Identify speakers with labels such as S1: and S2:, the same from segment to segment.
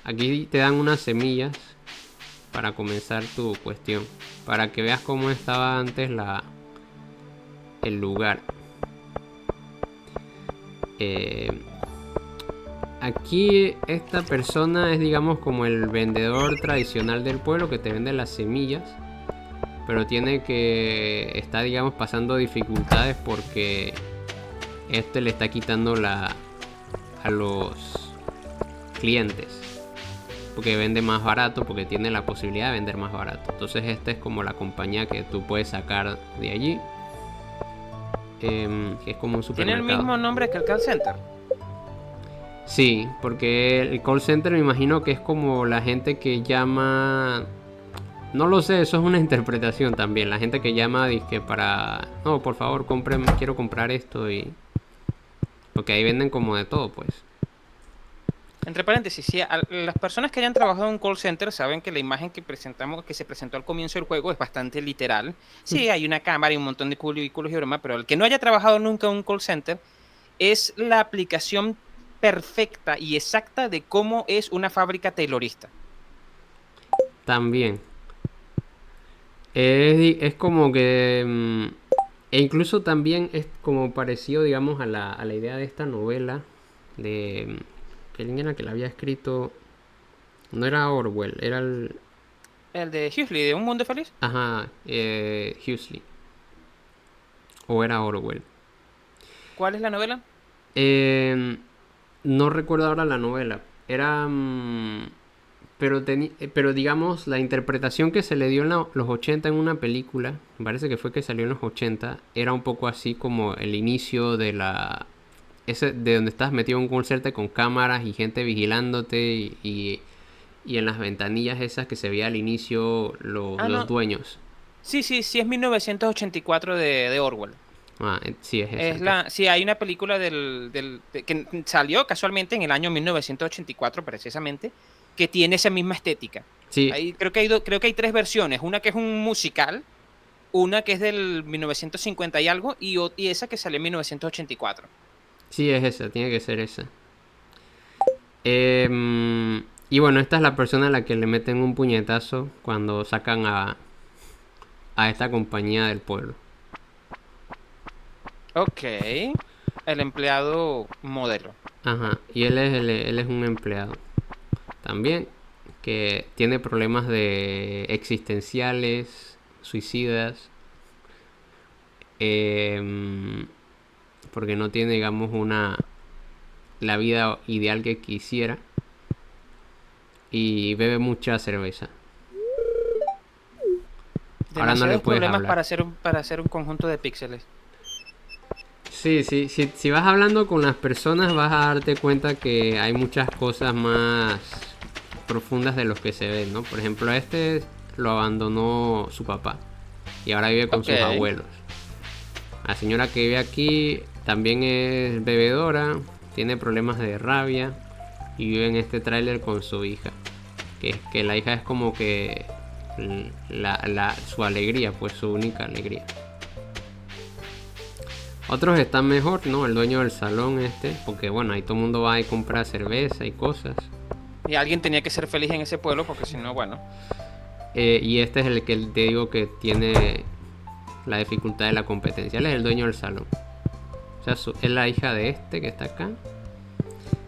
S1: aquí te dan unas semillas para comenzar tu cuestión, para que veas cómo estaba antes el lugar. Aquí esta persona es, digamos, como el vendedor tradicional del pueblo que te vende las semillas, pero tiene que está, digamos, pasando dificultades porque este le está quitando a los clientes, porque vende más barato, porque tiene la posibilidad de vender más barato. Entonces esta es como la compañía que tú puedes sacar de allí, que es como un
S2: Tiene el
S1: supermercado.
S2: mismo nombre que el call center.
S1: Sí, porque el call center me imagino que es como la gente que llama. No lo sé, eso es una interpretación también. La gente que llama dice para. No, por favor, compren, quiero comprar esto y. Porque ahí venden como de todo, pues.
S2: Entre paréntesis, sí, las personas que hayan trabajado en un call center saben que la imagen que presentamos, que se presentó al comienzo del juego, es bastante literal. Sí, hay una cámara y un montón de cubículos y broma, pero el que no haya trabajado nunca en un call center es la aplicación perfecta y exacta de cómo es una fábrica taylorista.
S1: También. Es como que. E incluso también es como parecido, digamos, a la idea de esta novela. De. ¿Quién era que la había escrito? No era Orwell, era el.
S2: El de Huxley, de Un Mundo Feliz.
S1: Ajá, Huxley. O era Orwell.
S2: ¿Cuál es la novela?
S1: Eh, no recuerdo ahora la novela. Era. Pero digamos, la interpretación que se le dio en los 80 en una película, me parece que fue que salió en los 80, era un poco así como el inicio de de donde estás metido en un concierto con cámaras y gente vigilándote y en las ventanillas esas que se veía al inicio
S2: Ah,
S1: los
S2: no.
S1: dueños.
S2: Sí, sí, sí, es 1984 de Orwell.
S1: Ah, sí, es esa entonces.
S2: Sí, hay una película que salió casualmente en el año 1984, precisamente, que tiene esa misma estética.
S1: Sí,
S2: Ahí, creo que hay tres versiones. Una que es un musical, una que es del 1950 y algo, y esa que salió en 1984.
S1: sí, es esa, tiene que ser esa. Y bueno, esta es la persona a la que le meten un puñetazo cuando sacan a esta compañía del pueblo.
S2: Ok. El empleado modelo.
S1: Ajá, y él es un empleado también que tiene problemas de existenciales, suicidas, em, porque no tiene, digamos, la vida ideal que quisiera y bebe mucha cerveza. Ahora no le
S2: Demasiados
S1: puedes
S2: problemas
S1: hablar.
S2: para hacer un conjunto de píxeles.
S1: Sí, sí, si vas hablando con las personas vas a darte cuenta que hay muchas cosas más profundas de los que se ven, ¿no? Por ejemplo, a este lo abandonó su papá y ahora vive con
S2: Ok.
S1: sus abuelos. La señora que vive aquí también es bebedora, tiene problemas de rabia y vive en este tráiler con su hija. Que es que la hija es como que su alegría, pues su única alegría. Otros están mejor, ¿no? El dueño del salón porque bueno, ahí todo el mundo va y compra cerveza y cosas.
S2: Y alguien tenía que ser feliz en ese pueblo porque si no, bueno.
S1: Y este es el que te digo que tiene la dificultad de la competencia. Él es el dueño del salón. O sea, es la hija de este que está acá.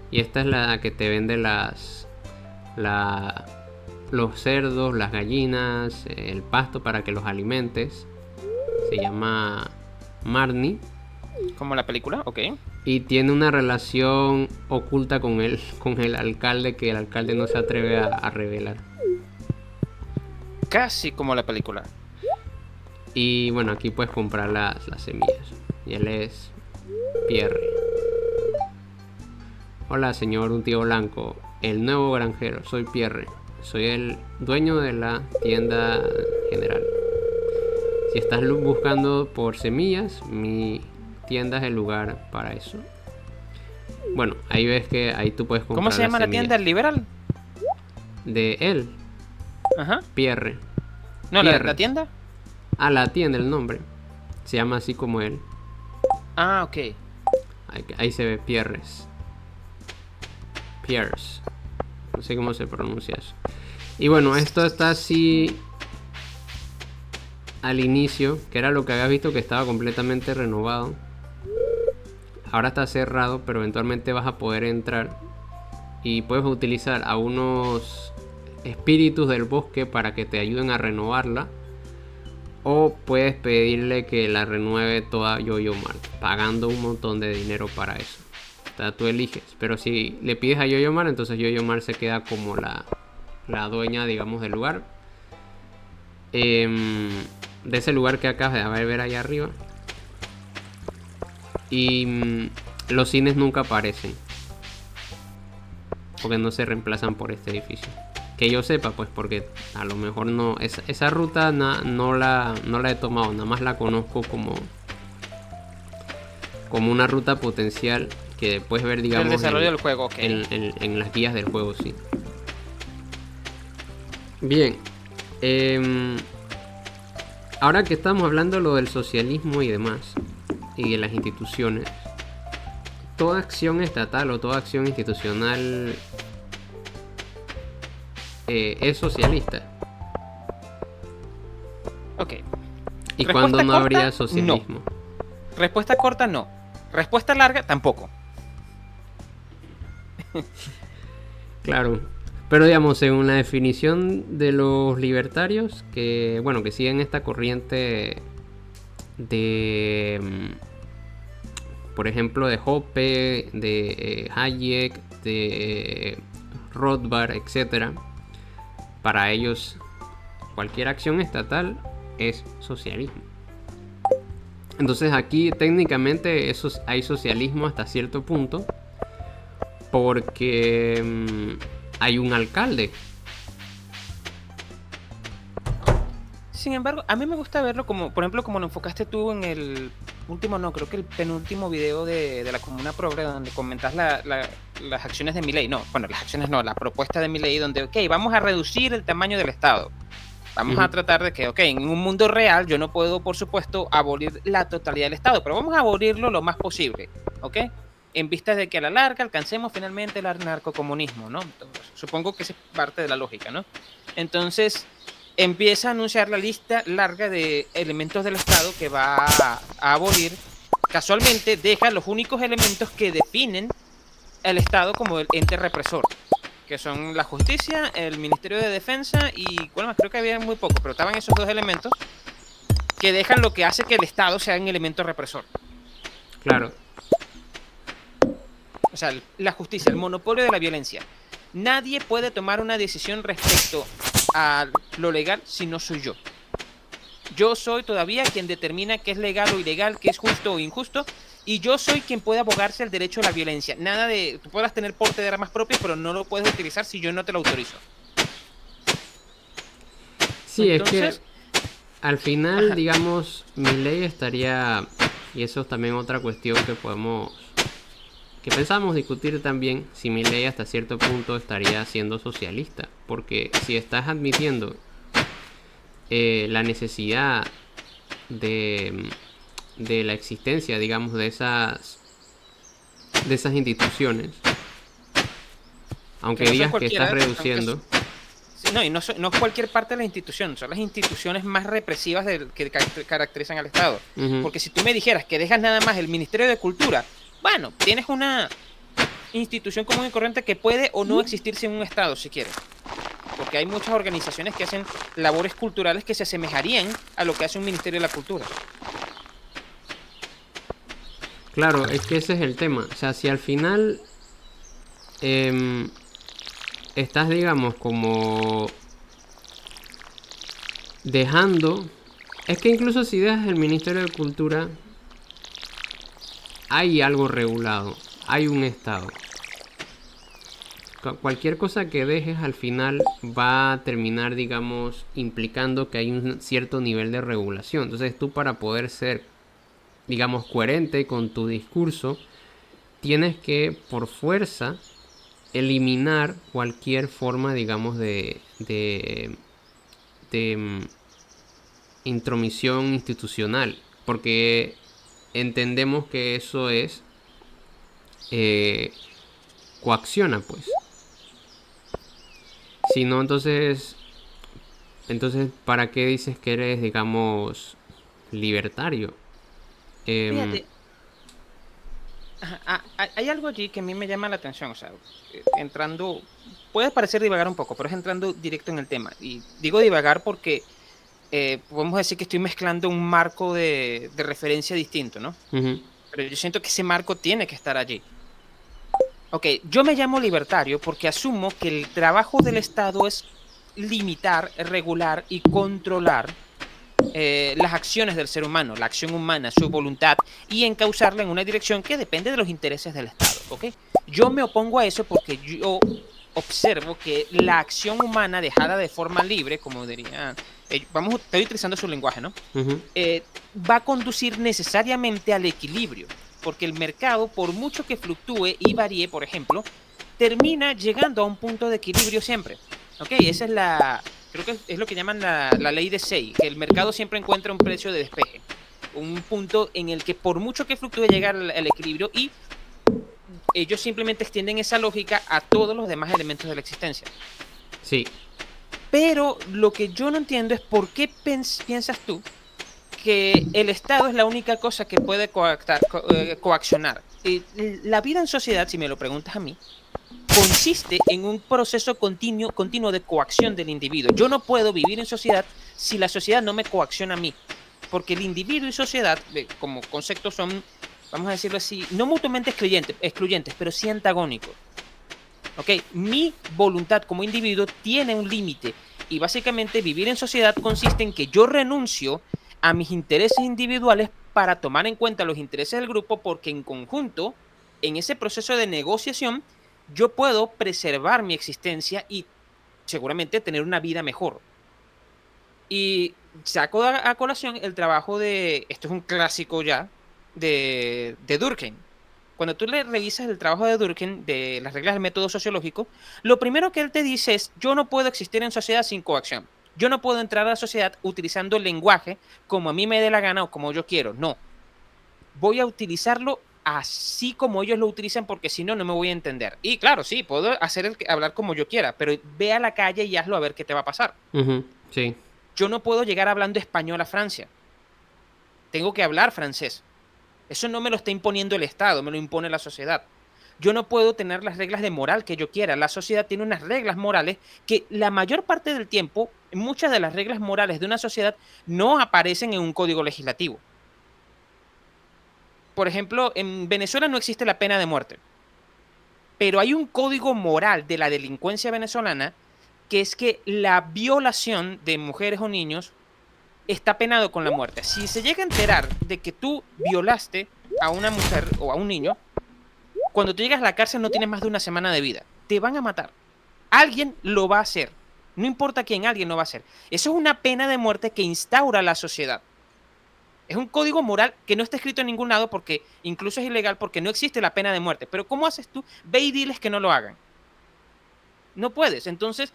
S1: Y esta es la que te vende la, los cerdos, las gallinas, el pasto para que los alimentes. Se llama Marnie.
S2: Como la película, ok.
S1: Y tiene una relación oculta con el alcalde que el alcalde no se atreve a revelar.
S2: Casi como la película.
S1: Y bueno, aquí puedes comprar las semillas. Y él es Pierre. Hola, señor un tío blanco. El nuevo granjero. Soy Pierre. Soy el dueño de la tienda general. Si estás buscando por semillas, mi tienda es el lugar para eso. Bueno, ahí ves que ahí tú puedes
S2: ¿Cómo
S1: comprar
S2: se
S1: las
S2: llama la tienda?
S1: semillas.
S2: ¿El Liberal?
S1: De él,
S2: Ajá.
S1: Pierre.
S2: No, la
S1: Pierre.
S2: tienda.
S1: Ah, la tienda, el nombre. Se llama así como él.
S2: Ah, ok.
S1: Ahí se ve Pierres. Pierce. sé cómo se pronuncia eso. Y bueno, esto está así al inicio, que era lo que habías visto que estaba completamente renovado. Ahora está cerrado, pero eventualmente vas a poder entrar y puedes utilizar a unos espíritus del bosque para que te ayuden a renovarla. O puedes pedirle que la renueve toda Yo-Yo Mart, pagando un montón de dinero para eso. O sea, tú eliges. Pero si le pides a Yo-Yo Mart, entonces Yo-Yo Mart se queda como la dueña, digamos, del lugar. De ese lugar que acabas de ver allá arriba. Y los cines nunca aparecen, porque no se reemplazan por este edificio. Que yo sepa, pues, porque a lo mejor no. Esa ruta no la he tomado, nada más la conozco como una ruta potencial que puedes ver, digamos,
S2: el desarrollo del juego, okay.
S1: en las guías del juego, sí. Bien. Ahora que estamos hablando de lo del socialismo y demás, y de las instituciones, toda acción estatal o toda acción institucional es socialista.
S2: Ok.
S1: ¿Y cuándo no habría socialismo?
S2: No. Respuesta corta, no. Respuesta larga, tampoco.
S1: Claro. Pero digamos, según la definición de los libertarios, que bueno, que siguen esta corriente de, por ejemplo, de Hoppe, de Hayek, de Rothbard, etcétera. Para ellos, cualquier acción estatal es socialismo. Entonces aquí técnicamente hay socialismo hasta cierto punto, porque hay un alcalde.
S2: Sin embargo, a mí me gusta verlo como, por ejemplo, como lo enfocaste tú en el último, no, creo que el penúltimo video de la Comuna Progre, donde comentas las acciones de Milei. No, bueno, las acciones no, la propuesta de Milei, donde, ok, vamos a reducir el tamaño del Estado. Vamos a tratar de que, ok, en un mundo real yo no puedo, por supuesto, abolir la totalidad del Estado, pero vamos a abolirlo lo más posible, ¿ok? En vistas de que a la larga alcancemos finalmente el narcocomunismo, ¿no? Entonces, supongo que esa es parte de la lógica, ¿no? Entonces empieza a anunciar la lista larga de elementos del Estado que va a abolir. Casualmente deja los únicos elementos que definen el Estado como el ente represor, que son la justicia, el Ministerio de Defensa y, bueno, más creo que había muy poco, pero estaban esos dos elementos que dejan lo que hace que el Estado sea un elemento represor.
S1: Claro.
S2: O sea, la justicia, el monopolio de la violencia. Nadie puede tomar una decisión respecto a lo legal si no soy yo. Yo soy todavía quien determina qué es legal o ilegal, qué es justo o injusto, y yo soy quien puede abogarse al derecho a la violencia. Nada de, tú podrás tener porte de armas propias, pero no lo puedes utilizar si yo no te lo autorizo.
S1: Sí, entonces, es que al final, digamos, Milei estaría, y eso es también otra cuestión que pensamos discutir también, si Milei hasta cierto punto estaría siendo socialista, porque si estás admitiendo la necesidad de la existencia, digamos, de esas instituciones, aunque digas que estás reduciendo.
S2: No, y no es cualquier parte de la institución, son las instituciones más represivas que caracterizan al Estado. Porque si tú me dijeras que dejas nada más el Ministerio de Cultura, bueno, tienes una institución común y corriente que puede o no existir sin un Estado, si quieres. Porque hay muchas organizaciones que hacen labores culturales que se asemejarían a lo que hace un Ministerio de la Cultura.
S1: Claro, es que ese es el tema. O sea, si al final estás, digamos, como dejando... Es que incluso si dejas el Ministerio de Cultura, hay algo regulado, hay un Estado. Cualquier cosa que dejes al final va a terminar, digamos, implicando que hay un cierto nivel de regulación. Entonces tú, para poder ser, digamos, coherente con tu discurso, tienes que, por fuerza, eliminar cualquier forma, digamos, de intromisión institucional, porque entendemos que eso es coacciona, pues. Si no, entonces, ¿para qué dices que eres, digamos, libertario? Em,
S2: Fíjate, hay algo allí que a mí me llama la atención, o sea, entrando, puede parecer divagar un poco, pero es entrando directo en el tema. Y digo divagar porque podemos decir que estoy mezclando un marco de referencia distinto, ¿no?
S1: ujú,
S2: Pero yo siento que ese marco tiene que estar allí. Ok, yo me llamo libertario porque asumo que el trabajo del Estado es limitar, regular y controlar las acciones del ser humano, la acción humana, su voluntad, y encauzarla en una dirección que depende de los intereses del Estado, ¿ok? Yo me opongo a eso porque yo observo que la acción humana dejada de forma libre, como diría, estoy utilizando su lenguaje, ¿no?
S1: ujú.
S2: Va a conducir necesariamente al equilibrio, porque el mercado, por mucho que fluctúe y varíe, por ejemplo, termina llegando a un punto de equilibrio siempre. ¿Ok? Esa es creo que es lo que llaman la ley de Say, que el mercado siempre encuentra un precio de despeje, un punto en el que por mucho que fluctúe llega al equilibrio y ellos simplemente extienden esa lógica a todos los demás elementos de la existencia.
S1: Sí,
S2: Pero lo que yo no entiendo es por qué piensas tú que el Estado es la única cosa que puede coaccionar. La vida en sociedad, si me lo preguntas a mí, consiste en un proceso continuo de coacción del individuo. Yo no puedo vivir en sociedad si la sociedad no me coacciona a mí, porque el individuo y sociedad, como conceptos, son, vamos a decirlo así, no mutuamente excluyentes, pero sí antagónicos. ¿Ok? Mi voluntad como individuo tiene un límite y básicamente vivir en sociedad consiste en que yo renuncio a mis intereses individuales para tomar en cuenta los intereses del grupo porque en conjunto, en ese proceso de negociación, yo puedo preservar mi existencia y seguramente tener una vida mejor. Y saco a colación el trabajo esto es un clásico ya, de Durkheim. Cuando tú le revisas el trabajo de Durkheim, de las reglas del método sociológico, lo primero que él te dice es, yo no puedo existir en sociedad sin coacción. Yo no puedo entrar a la sociedad utilizando el lenguaje como a mí me dé la gana o como yo quiero. No, voy a utilizarlo así como ellos lo utilizan porque si no, no me voy a entender. Y claro, sí, puedo hablar como yo quiera, pero ve a la calle y hazlo a ver qué te va a pasar.
S1: ujú, sí.
S2: Yo no puedo llegar hablando español a Francia. Tengo que hablar francés. Eso no me lo está imponiendo el Estado, me lo impone la sociedad. Yo no puedo tener las reglas de moral que yo quiera. La sociedad tiene unas reglas morales que la mayor parte del tiempo, muchas de las reglas morales de una sociedad no aparecen en un código legislativo. Por ejemplo, en Venezuela no existe la pena de muerte, pero hay un código moral de la delincuencia venezolana que es que la violación de mujeres o niños está penado con la muerte. Si se llega a enterar de que tú violaste a una mujer o a un niño, cuando tú llegas a la cárcel no tienes más de una semana de vida. Te van a matar. Alguien lo va a hacer. No importa quién, alguien lo va a hacer. Eso es una pena de muerte que instaura la sociedad. Es un código moral que no está escrito en ningún lado porque incluso es ilegal porque no existe la pena de muerte. Pero ¿cómo haces tú? Ve y diles que no lo hagan. No puedes. Entonces,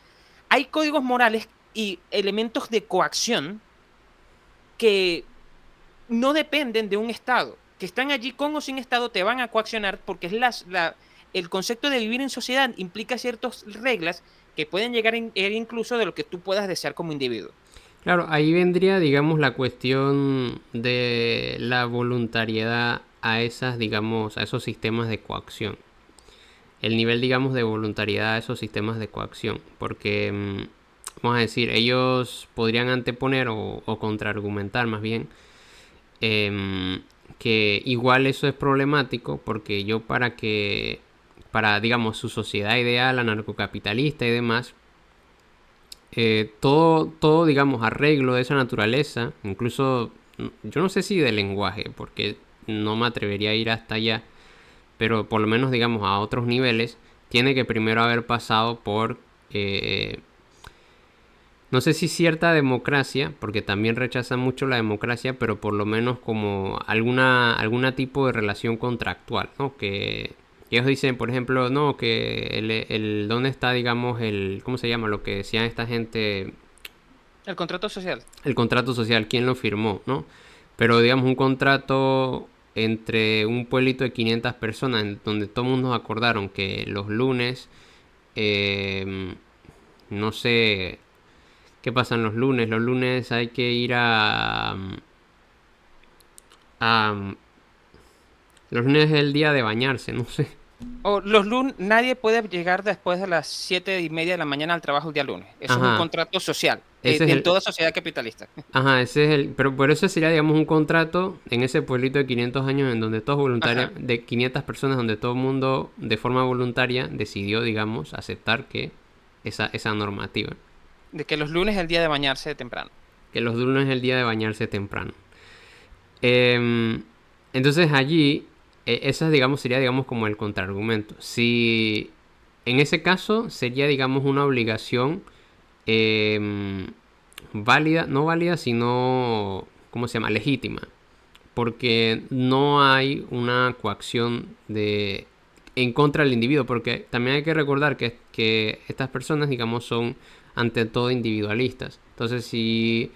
S2: hay códigos morales y elementos de coacción que no dependen de un Estado, que están allí con o sin Estado, te van a coaccionar porque el concepto de vivir en sociedad implica ciertas reglas que pueden llegar a ir incluso de lo que tú puedas desear como individuo.
S1: Claro, ahí vendría, digamos, la cuestión de la voluntariedad a esas, digamos, a esos sistemas de coacción. El nivel, digamos, de voluntariedad a esos sistemas de coacción. Porque, vamos a decir, ellos podrían anteponer o contraargumentar más bien que igual eso es problemático porque para, digamos, su sociedad ideal, anarcocapitalista y demás, todo, digamos, arreglo de esa naturaleza, incluso, yo no sé si de lenguaje, porque no me atrevería a ir hasta allá, pero por lo menos, digamos, a otros niveles, tiene que primero haber pasado por, no sé si cierta democracia, porque también rechazan mucho la democracia, pero por lo menos como alguna tipo de relación contractual, ¿no? Que ellos dicen, por ejemplo, no, que ¿dónde está, digamos, ¿cómo se llama? Lo que decían esta gente,
S2: El contrato social.
S1: el contrato social, ¿quién lo firmó, no? Pero, digamos, un contrato entre un pueblito de 500 personas, en donde todos nos acordaron que los lunes, no sé, ¿qué pasan los lunes? Los lunes hay que ir a los lunes es el día de bañarse, no sé.
S2: O los lunes, nadie puede llegar después de las 7:30 de la mañana al trabajo el día lunes. Eso es un
S1: Ajá,
S2: contrato social
S1: ese es
S2: en
S1: el...
S2: toda sociedad capitalista.
S1: Ajá, ese es el... Pero por eso sería, digamos, un contrato en ese pueblito de 500 años en donde todos voluntarios,
S2: Ajá.
S1: de 500 personas, donde todo el mundo de forma voluntaria decidió, digamos, aceptar que esa normativa.
S2: De que los lunes es el día de bañarse temprano.
S1: Que los lunes es el día de bañarse temprano. Em, entonces allí, esa, digamos, sería, digamos, como el contraargumento. Si en ese caso sería, digamos, una obligación em, válida, no válida, sino, ¿cómo se llama? Legítima. Porque no hay una coacción en contra del individuo. Porque también hay que recordar que estas personas, digamos, son ante todo individualistas. Entonces, si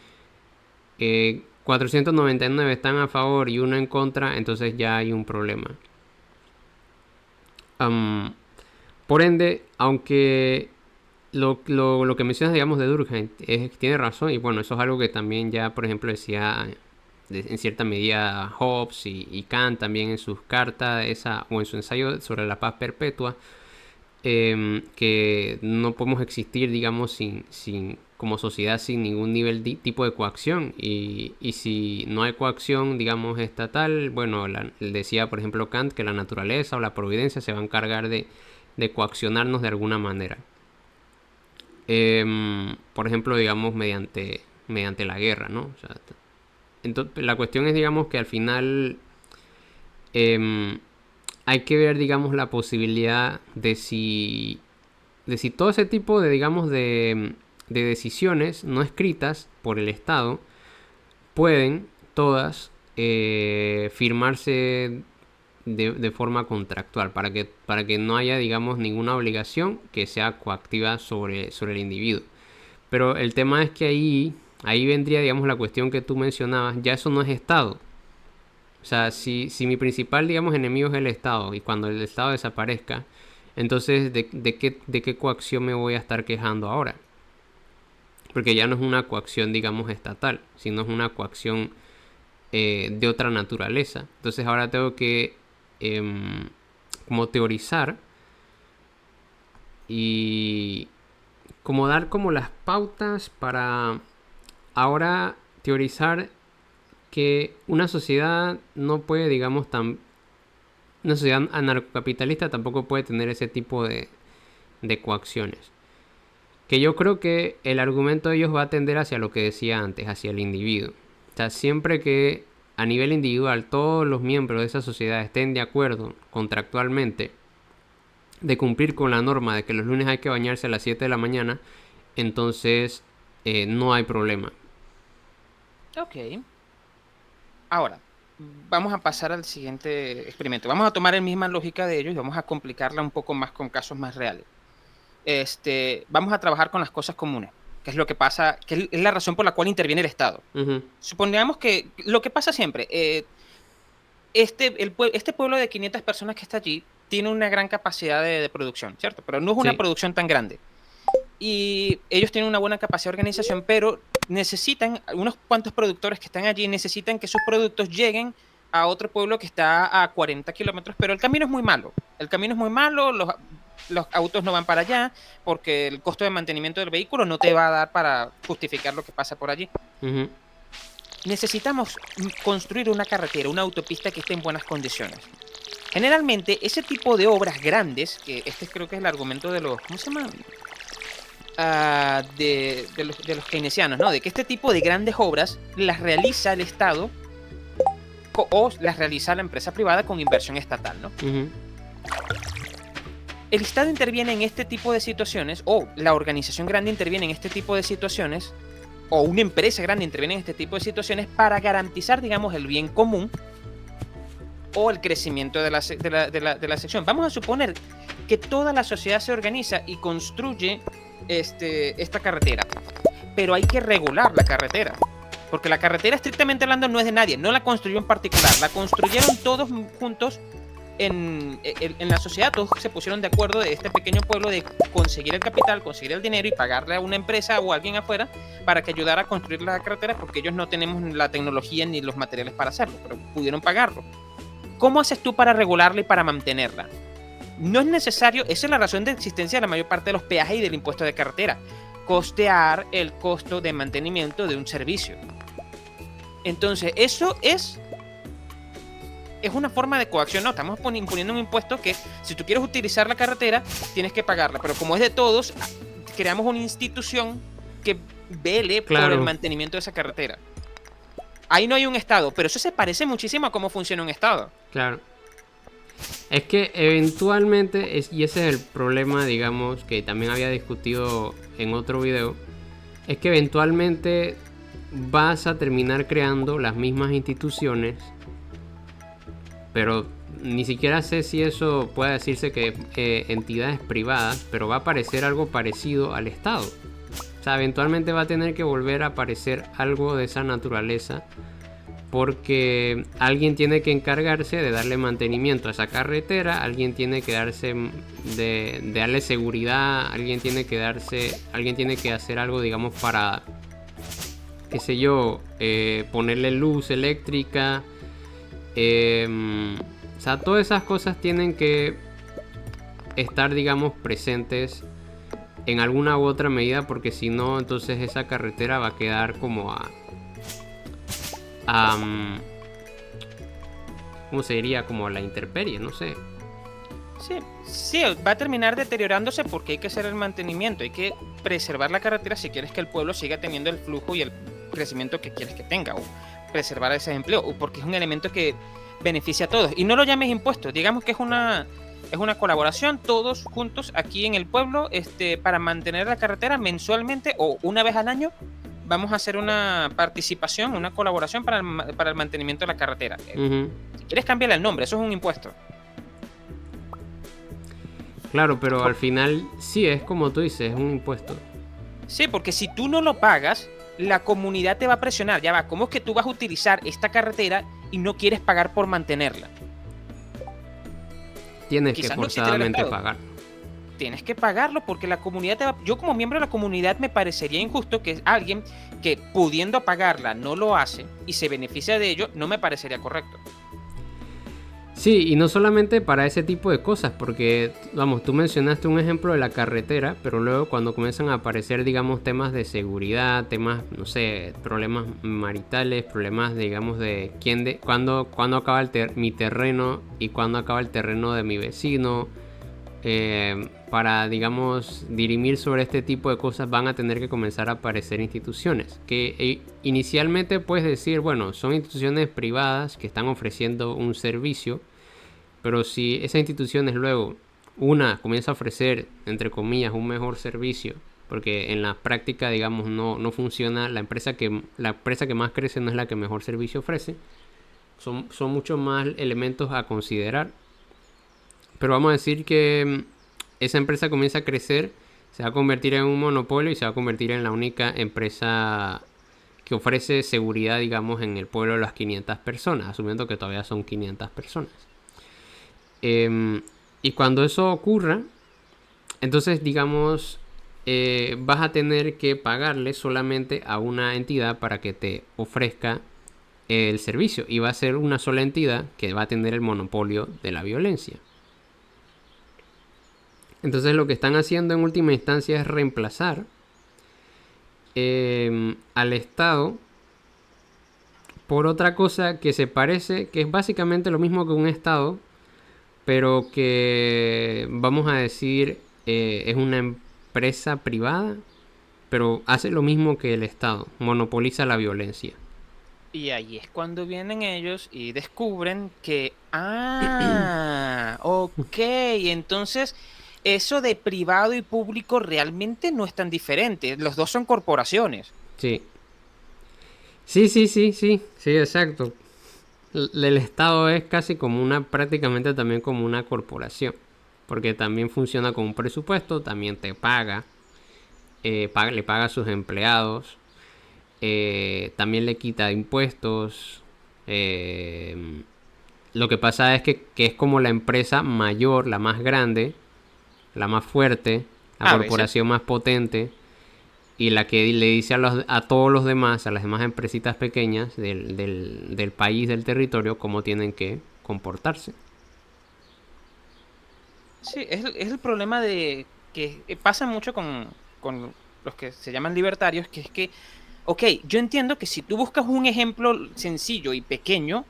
S1: 499 están a favor y uno en contra, entonces ya hay un problema. Am, por ende, aunque lo que mencionas, digamos, de Durkheim tiene razón, y bueno, eso es algo que también ya, por ejemplo, decía en cierta medida Hobbes y Kant también en sus cartas, o en su ensayo sobre la paz perpetua, que no podemos existir, digamos, como sociedad sin ningún tipo de coacción. Y si no hay coacción, digamos, estatal, bueno, decía, por ejemplo, Kant que la naturaleza o la providencia se va a encargar de coaccionarnos de alguna manera. Por ejemplo, digamos, mediante la guerra, ¿no? O sea, entonces, la cuestión es, digamos, que al final em, hay que ver, digamos, la posibilidad de si todo ese tipo de, digamos, de decisiones no escritas por el Estado pueden todas firmarse de forma contractual para que no haya, digamos, ninguna obligación que sea coactiva sobre el individuo. Pero el tema es que ahí vendría, digamos, la cuestión que tú mencionabas. Ya eso no es Estado. O sea, si mi principal, digamos, enemigo es el Estado y cuando el Estado desaparezca, entonces, ¿de qué coacción me voy a estar quejando ahora? Porque ya no es una coacción, digamos, estatal, sino es una coacción de otra naturaleza. Entonces ahora tengo que como teorizar y como dar como las pautas para ahora teorizar que una sociedad no puede, digamos, una sociedad anarcocapitalista tampoco puede tener ese tipo de coacciones. Que yo creo que el argumento de ellos va a tender hacia lo que decía antes, hacia el individuo. O sea, siempre que a nivel individual todos los miembros de esa sociedad estén de acuerdo contractualmente de cumplir con la norma de que los lunes hay que bañarse a las 7 de la mañana, entonces no hay problema.
S2: Ok. Ahora, vamos a pasar al siguiente experimento. Vamos a tomar la misma lógica de ellos y vamos a complicarla un poco más con casos más reales. Vamos a trabajar con las cosas comunes, que es lo que pasa, que es la razón por la cual interviene el Estado.
S1: Ujú.
S2: Supongamos que lo que pasa siempre, este pueblo de 500 personas que está allí tiene una gran capacidad de producción, ¿cierto? Pero no es una
S1: Sí.
S2: producción tan grande. Y ellos tienen una buena capacidad de organización, pero necesitan, unos cuantos productores que están allí, necesitan que sus productos lleguen a otro pueblo que está a 40 kilómetros, pero el camino es muy malo. El camino es muy malo, los autos no van para allá, porque el costo de mantenimiento del vehículo no te va a dar para justificar lo que pasa por allí.
S1: Ujú.
S2: Necesitamos construir una carretera, una autopista que esté en buenas condiciones. Generalmente, ese tipo de obras grandes, que este creo que es el argumento de los, ¿cómo se llama? De los keynesianos, ¿no? De que este tipo de grandes obras las realiza el Estado o las realiza la empresa privada con inversión estatal, ¿no?
S1: Ujú.
S2: El Estado interviene en este tipo de situaciones, o la organización grande interviene en este tipo de situaciones, o una empresa grande interviene en este tipo de situaciones para garantizar, digamos, el bien común o el crecimiento de la sección. Vamos a suponer que toda la sociedad se organiza y construye esta carretera, pero hay que regular la carretera, porque la carretera, estrictamente hablando, no es de nadie, no la construyó en particular, la construyeron todos juntos en la sociedad todos se pusieron de acuerdo de este pequeño pueblo de conseguir el capital, conseguir el dinero y pagarle a una empresa o a alguien afuera para que ayudara a construir la carretera, porque ellos no tenemos la tecnología ni los materiales para hacerlo, pero pudieron pagarlo. ¿Cómo haces tú para regularla y para mantenerla? No es necesario, esa es la razón de existencia de la mayor parte de los peajes y del impuesto de carretera, costear el costo de mantenimiento de un servicio. Entonces, eso es una forma de coacción. No, estamos imponiendo un impuesto que si tú quieres utilizar la carretera, tienes que pagarla. Pero como es de todos, creamos una institución que vele por el mantenimiento de esa carretera. Ahí no hay un Estado, pero eso se parece muchísimo a cómo funciona un Estado.
S1: Claro. Es que eventualmente, y ese es el problema, digamos, que también había discutido en otro video, es que eventualmente vas a terminar creando las mismas instituciones, pero ni siquiera sé si eso puede decirse que entidades privadas, pero va a aparecer algo parecido al Estado. O sea, eventualmente va a tener que volver a aparecer algo de esa naturaleza, porque alguien tiene que encargarse de darle mantenimiento a esa carretera, alguien tiene que darse de darle seguridad, alguien tiene que hacer algo, digamos, para, qué sé yo, ponerle luz eléctrica. O sea, todas esas cosas tienen que estar, digamos, presentes en alguna u otra medida, porque si no, entonces esa carretera va a quedar como ¿cómo se diría? Como a la intemperie, no sé.
S2: Sí, va a terminar deteriorándose porque hay que hacer el mantenimiento, hay que preservar la carretera si quieres que el pueblo siga teniendo el flujo y el crecimiento que quieres que tenga, o preservar ese empleo, o porque es un elemento que beneficia a todos. Y no lo llames impuestos, digamos que es una colaboración todos juntos aquí en el pueblo, para mantener la carretera mensualmente o una vez al año. Vamos a hacer una participación, una colaboración para el mantenimiento de la carretera. Si quieres cambiarle el nombre, eso es un impuesto.
S1: Claro, pero al final sí es como tú dices, es un impuesto.
S2: Sí, porque si tú no lo pagas, la comunidad te va a presionar. Ya va, ¿cómo es que tú vas a utilizar esta carretera y no quieres pagar por mantenerla?
S1: Tienes que forzadamente pagar.
S2: Tienes que pagarlo porque la comunidad te va... Yo como miembro de la comunidad me parecería injusto que alguien que pudiendo pagarla no lo hace y se beneficia de ello, no me parecería correcto.
S1: Sí, y no solamente para ese tipo de cosas, porque, vamos, tú mencionaste un ejemplo de la carretera, pero luego cuando comienzan a aparecer, digamos, temas de seguridad, temas, no sé, problemas maritales, problemas, digamos, de cuándo acaba mi terreno y cuándo acaba el terreno de mi vecino, para, digamos, dirimir sobre este tipo de cosas van a tener que comenzar a aparecer instituciones que inicialmente puedes decir, bueno, son instituciones privadas que están ofreciendo un servicio, pero si esas instituciones luego una comienza a ofrecer, entre comillas, un mejor servicio, porque en la práctica, digamos, no funciona, la empresa que más crece no es la que mejor servicio ofrece, son muchos más elementos a considerar. Pero vamos a decir que esa empresa comienza a crecer, se va a convertir en un monopolio y se va a convertir en la única empresa que ofrece seguridad, digamos, en el pueblo de las 500 personas, asumiendo que todavía son 500 personas. Y cuando eso ocurra, entonces, digamos, vas a tener que pagarle solamente a una entidad para que te ofrezca el servicio. Y va a ser una sola entidad que va a tener el monopolio de la violencia. Entonces lo que están haciendo en última instancia es reemplazar al Estado por otra cosa que se parece, que es básicamente lo mismo que un Estado, pero que, vamos a decir, es una empresa privada, pero hace lo mismo que el Estado, monopoliza la violencia.
S2: Y ahí es cuando vienen ellos y descubren que, ok, entonces eso de privado y público realmente no es tan diferente, los dos son corporaciones.
S1: Sí, exacto. El Estado es casi como prácticamente también como una corporación, porque también funciona con un presupuesto, también te paga, le paga a sus empleados, también le quita impuestos, Lo que pasa es que es como la empresa mayor, la más grande, la más fuerte, la
S2: A veces.
S1: corporación más potente y la que le dice a todos los demás, a las demás empresitas pequeñas del país, del territorio, cómo tienen que comportarse.
S2: Sí, es el problema de que pasa mucho con los que se llaman libertarios, que es que, ok, yo entiendo que si tú buscas un ejemplo sencillo y pequeño,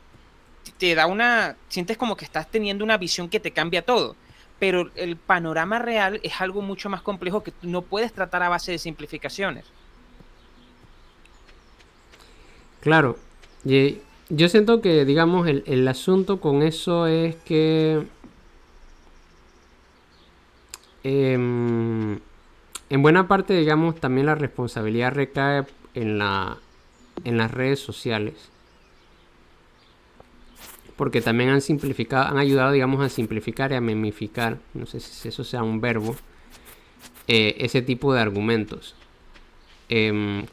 S2: te da sientes como que estás teniendo una visión que te cambia todo, pero el panorama real es algo mucho más complejo que tú no puedes tratar a base de simplificaciones.
S1: Claro, y yo siento que, digamos, el asunto con eso es que em, en buena parte, digamos, también la responsabilidad recae en las redes sociales. Porque también han simplificado, han ayudado, digamos, a simplificar y a memificar, no sé si eso sea un verbo, ese tipo de argumentos.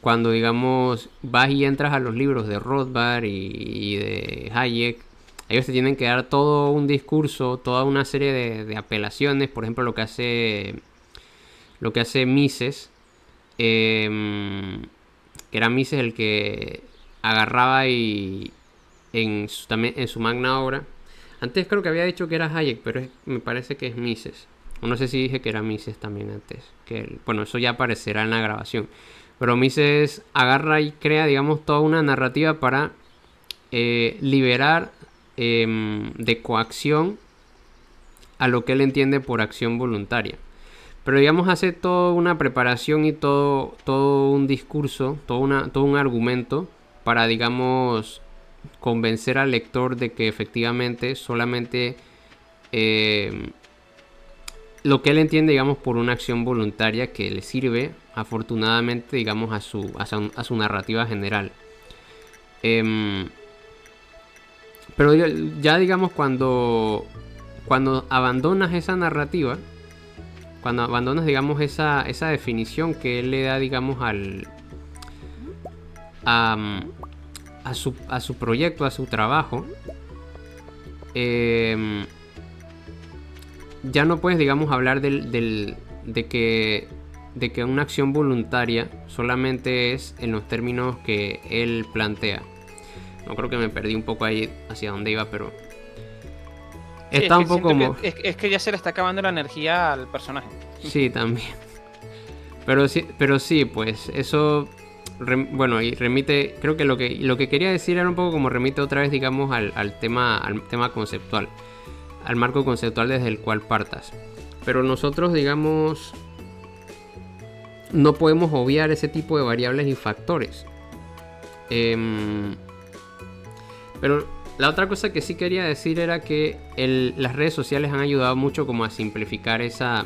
S1: Cuando, digamos, vas y entras a los libros de Rothbard y de Hayek, ellos te tienen que dar todo un discurso, toda una serie de apelaciones, por ejemplo, lo que hace Mises, que era Mises el que agarraba y también en su magna obra. Antes creo que había dicho que era Hayek, pero me parece que es Mises. O no sé si dije que era Mises también antes. Bueno, eso ya aparecerá en la grabación. Pero Mises agarra y crea, digamos, toda una narrativa para liberar de coacción a lo que él entiende por acción voluntaria. Pero digamos hace toda una preparación y todo un discurso, todo un argumento para, digamos, convencer al lector de que efectivamente solamente lo que él entiende, digamos, por una acción voluntaria que le sirve, afortunadamente, digamos, a su narrativa general. Eh, pero ya, digamos, cuando abandonas esa narrativa, cuando abandonas, digamos, esa definición que él le da, digamos, a, a su proyecto, a su trabajo, ya no puedes, digamos, hablar de que una acción voluntaria solamente es en los términos que él plantea. No, creo que me perdí un poco ahí hacia dónde iba, pero
S2: Sí, es
S1: está
S2: que
S1: un poco
S2: siento que
S1: como...
S2: es que ya se le está acabando la energía al personaje.
S1: Sí, también. Pero sí, pues eso... bueno, y remite... Creo que lo que quería decir era un poco como remite otra vez, digamos, al tema conceptual. Al marco conceptual desde el cual partas. Pero nosotros, digamos, no podemos obviar ese tipo de variables y factores. Pero la otra cosa que sí quería decir era que las redes sociales han ayudado mucho como a simplificar esa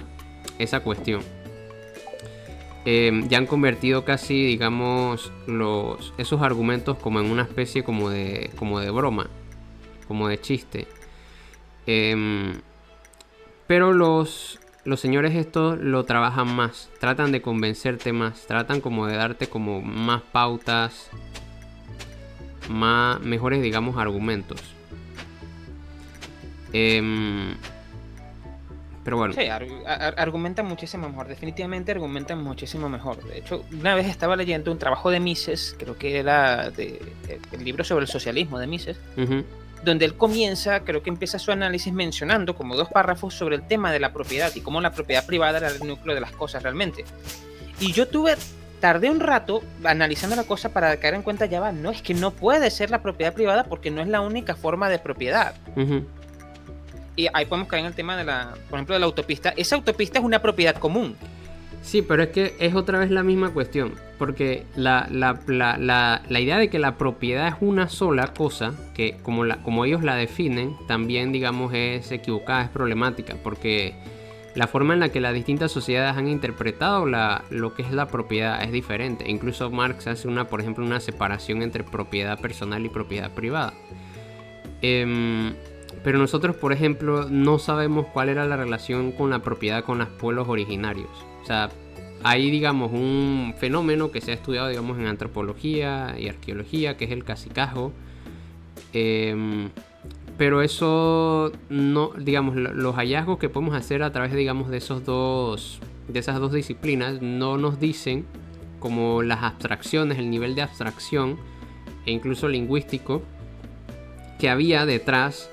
S1: cuestión. Ya han convertido casi, digamos, esos argumentos como en una especie como de broma, como de chiste. Pero los señores estos lo trabajan más, tratan de convencerte más, tratan como de darte como más pautas, mejores, digamos, argumentos. Pero bueno.
S2: Sí, argumentan muchísimo mejor, definitivamente argumentan muchísimo mejor. De hecho, una vez estaba leyendo un trabajo de Mises, creo que era el libro sobre el socialismo de Mises, donde él comienza, creo que empieza su análisis mencionando como 2 párrafos sobre el tema de la propiedad y cómo la propiedad privada era el núcleo de las cosas realmente. Y yo tardé un rato analizando la cosa para caer en cuenta, ya va, no, es que no puede ser la propiedad privada porque no es la única forma de propiedad. Y ahí podemos caer en el tema por ejemplo, de la autopista. Esa autopista es una propiedad común.
S1: Sí, pero es que es otra vez la misma cuestión. Porque la idea de que la propiedad es una sola cosa, que como ellos la definen, también, digamos, es equivocada, es problemática. Porque la forma en la que las distintas sociedades han interpretado lo que es la propiedad es diferente. Incluso Marx hace por ejemplo, una separación entre propiedad personal y propiedad privada. Pero nosotros, por ejemplo, no sabemos cuál era la relación con la propiedad con los pueblos originarios. O sea, hay, digamos, un fenómeno que se ha estudiado, digamos, en antropología y arqueología, que es el cacicazgo. Pero pero eso no, digamos, los hallazgos que podemos hacer a través, digamos, de esas dos disciplinas no nos dicen como las abstracciones, el nivel de abstracción e incluso lingüístico que había detrás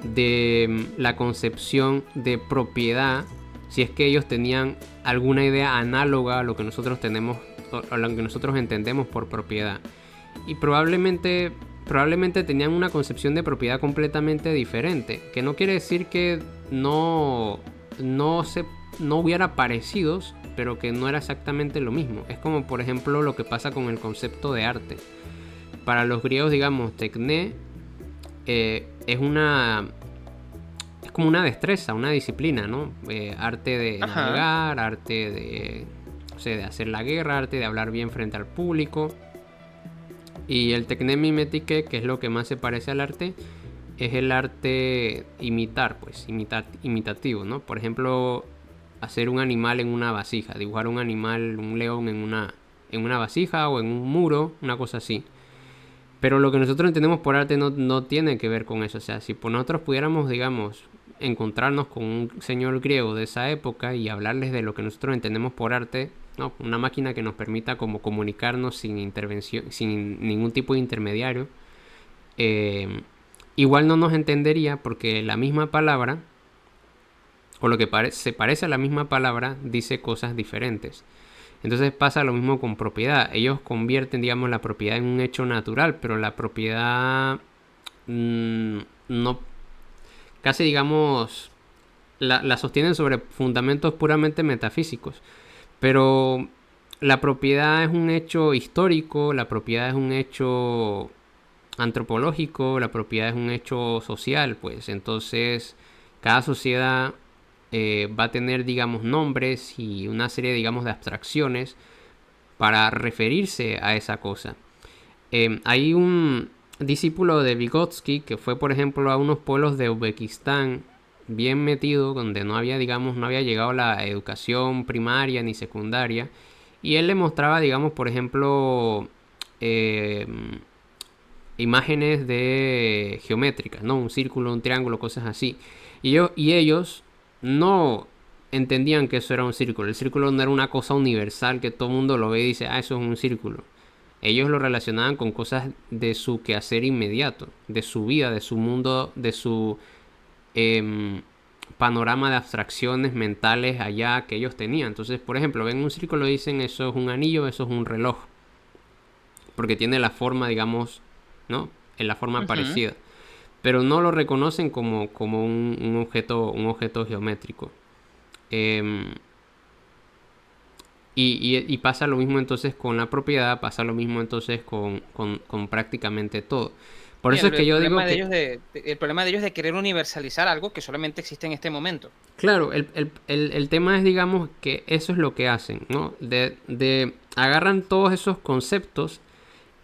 S1: de la concepción de propiedad, si es que ellos tenían alguna idea análoga a lo que nosotros tenemos, a lo que nosotros entendemos por propiedad. Y probablemente tenían una concepción de propiedad completamente diferente, que no quiere decir que no hubiera parecidos, pero que no era exactamente lo mismo. Es como, por ejemplo, lo que pasa con el concepto de arte. Para los griegos, digamos, tecné es como una destreza, una disciplina, ¿no? Arte de navegar, arte de, o sea, de hacer la guerra, arte de hablar bien frente al público. Y el tecné mimétique, que es lo que más se parece al arte, es el arte imitativo, ¿no? Por ejemplo, hacer un animal en una vasija, dibujar un animal, un león en una vasija o en un muro, una cosa así. Pero lo que nosotros entendemos por arte no tiene que ver con eso. O sea, si por nosotros pudiéramos, digamos, encontrarnos con un señor griego de esa época y hablarles de lo que nosotros entendemos por arte, ¿no? Una máquina que nos permita como comunicarnos sin intervención, sin ningún tipo de intermediario, igual no nos entendería porque la misma palabra, o lo que se parece a la misma palabra, dice cosas diferentes. Entonces pasa lo mismo con propiedad. Ellos convierten, digamos, la propiedad en un hecho natural, pero la propiedad no, casi, digamos, la sostienen sobre fundamentos puramente metafísicos. Pero la propiedad es un hecho histórico, la propiedad es un hecho antropológico, la propiedad es un hecho social, pues. Entonces, cada sociedad va a tener, digamos, nombres y una serie, digamos, de abstracciones para referirse a esa cosa. Hay un discípulo de Vygotsky que fue, por ejemplo, a unos pueblos de Uzbekistán bien metido, donde no había, digamos, no había llegado la educación primaria ni secundaria, y él le mostraba, digamos, por ejemplo, imágenes de geométricas, ¿no? Un círculo, un triángulo, cosas así. Y ellos no entendían que eso era un círculo. El círculo no era una cosa universal que todo el mundo lo ve y dice, ah, eso es un círculo. Ellos lo relacionaban con cosas de su quehacer inmediato, de su vida, de su mundo, de su panorama de abstracciones mentales allá que ellos tenían. Entonces, por ejemplo, ven un círculo y dicen, eso es un anillo, eso es un reloj. Porque tiene la forma, digamos, ¿no? En la forma parecida. Pero no lo reconocen como un objeto geométrico. Y pasa lo mismo entonces con la propiedad, pasa lo mismo entonces con prácticamente todo. Por eso es que yo digo que...
S2: el problema de ellos de querer universalizar algo que solamente existe en este momento.
S1: Claro, el tema es, digamos, que eso es lo que hacen, ¿no? De agarran todos esos conceptos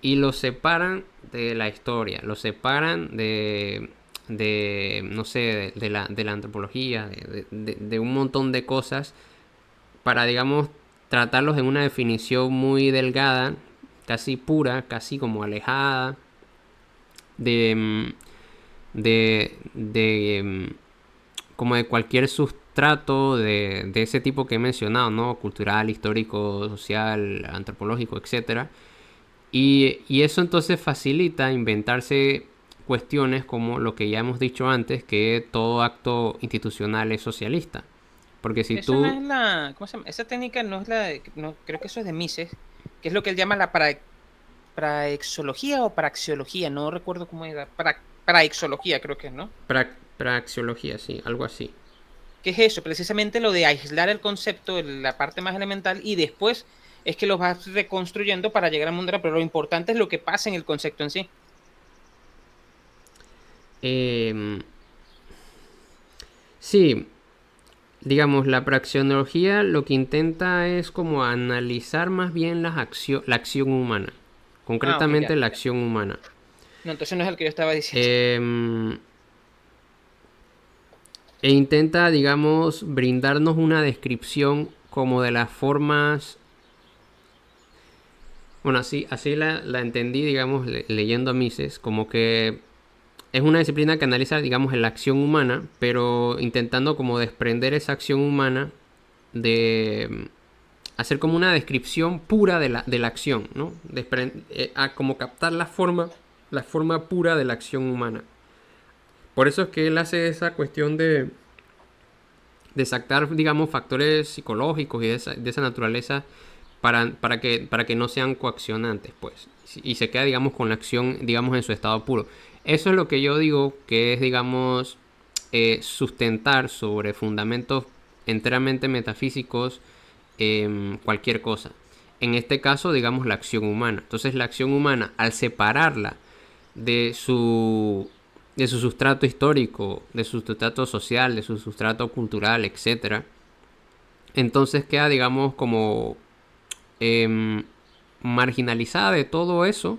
S1: y los separan de la historia, los separan de no sé, de la antropología, de un montón de cosas para, digamos, tratarlos en una definición muy delgada, casi pura, casi como alejada de como de cualquier sustrato de ese tipo que he mencionado, ¿no? Cultural, histórico, social, antropológico, etcétera. Y eso entonces facilita inventarse cuestiones como lo que ya hemos dicho antes, que todo acto institucional es socialista. Porque si
S2: eso no es la... ¿Cómo se llama? Esa técnica no es la... No, creo que eso es de Mises, que es lo que él llama la praexología o praxeología, no recuerdo cómo era. Praexología creo que es, ¿no?
S1: Praxeología, sí, algo así.
S2: ¿Qué es eso? Precisamente lo de aislar el concepto, la parte más elemental, y después es que lo vas reconstruyendo para llegar al mundo real, pero lo importante es lo que pasa en el concepto en sí.
S1: Sí, digamos, la praxeología lo que intenta es como analizar más bien la acción humana, concretamente
S2: Okay,
S1: la acción humana.
S2: No, entonces no es el que yo estaba diciendo.
S1: E intenta, digamos, brindarnos una descripción como de las formas... Bueno, así la entendí, digamos, leyendo a Mises, como que es una disciplina que analiza, digamos, la acción humana, pero intentando como desprender esa acción humana de hacer como una descripción pura de la acción, ¿no? A como captar la forma pura de la acción humana. Por eso es que él hace esa cuestión de sacar, digamos, factores psicológicos y de esa naturaleza para que no sean coaccionantes, pues. Y se queda, digamos, con la acción, digamos, en su estado puro. Eso es lo que yo digo que es, digamos, sustentar sobre fundamentos enteramente metafísicos cualquier cosa. En este caso, digamos, la acción humana. Entonces, la acción humana, al separarla de su sustrato histórico, de su sustrato social, de su sustrato cultural, etcétera, entonces queda, digamos, como marginalizada de todo eso.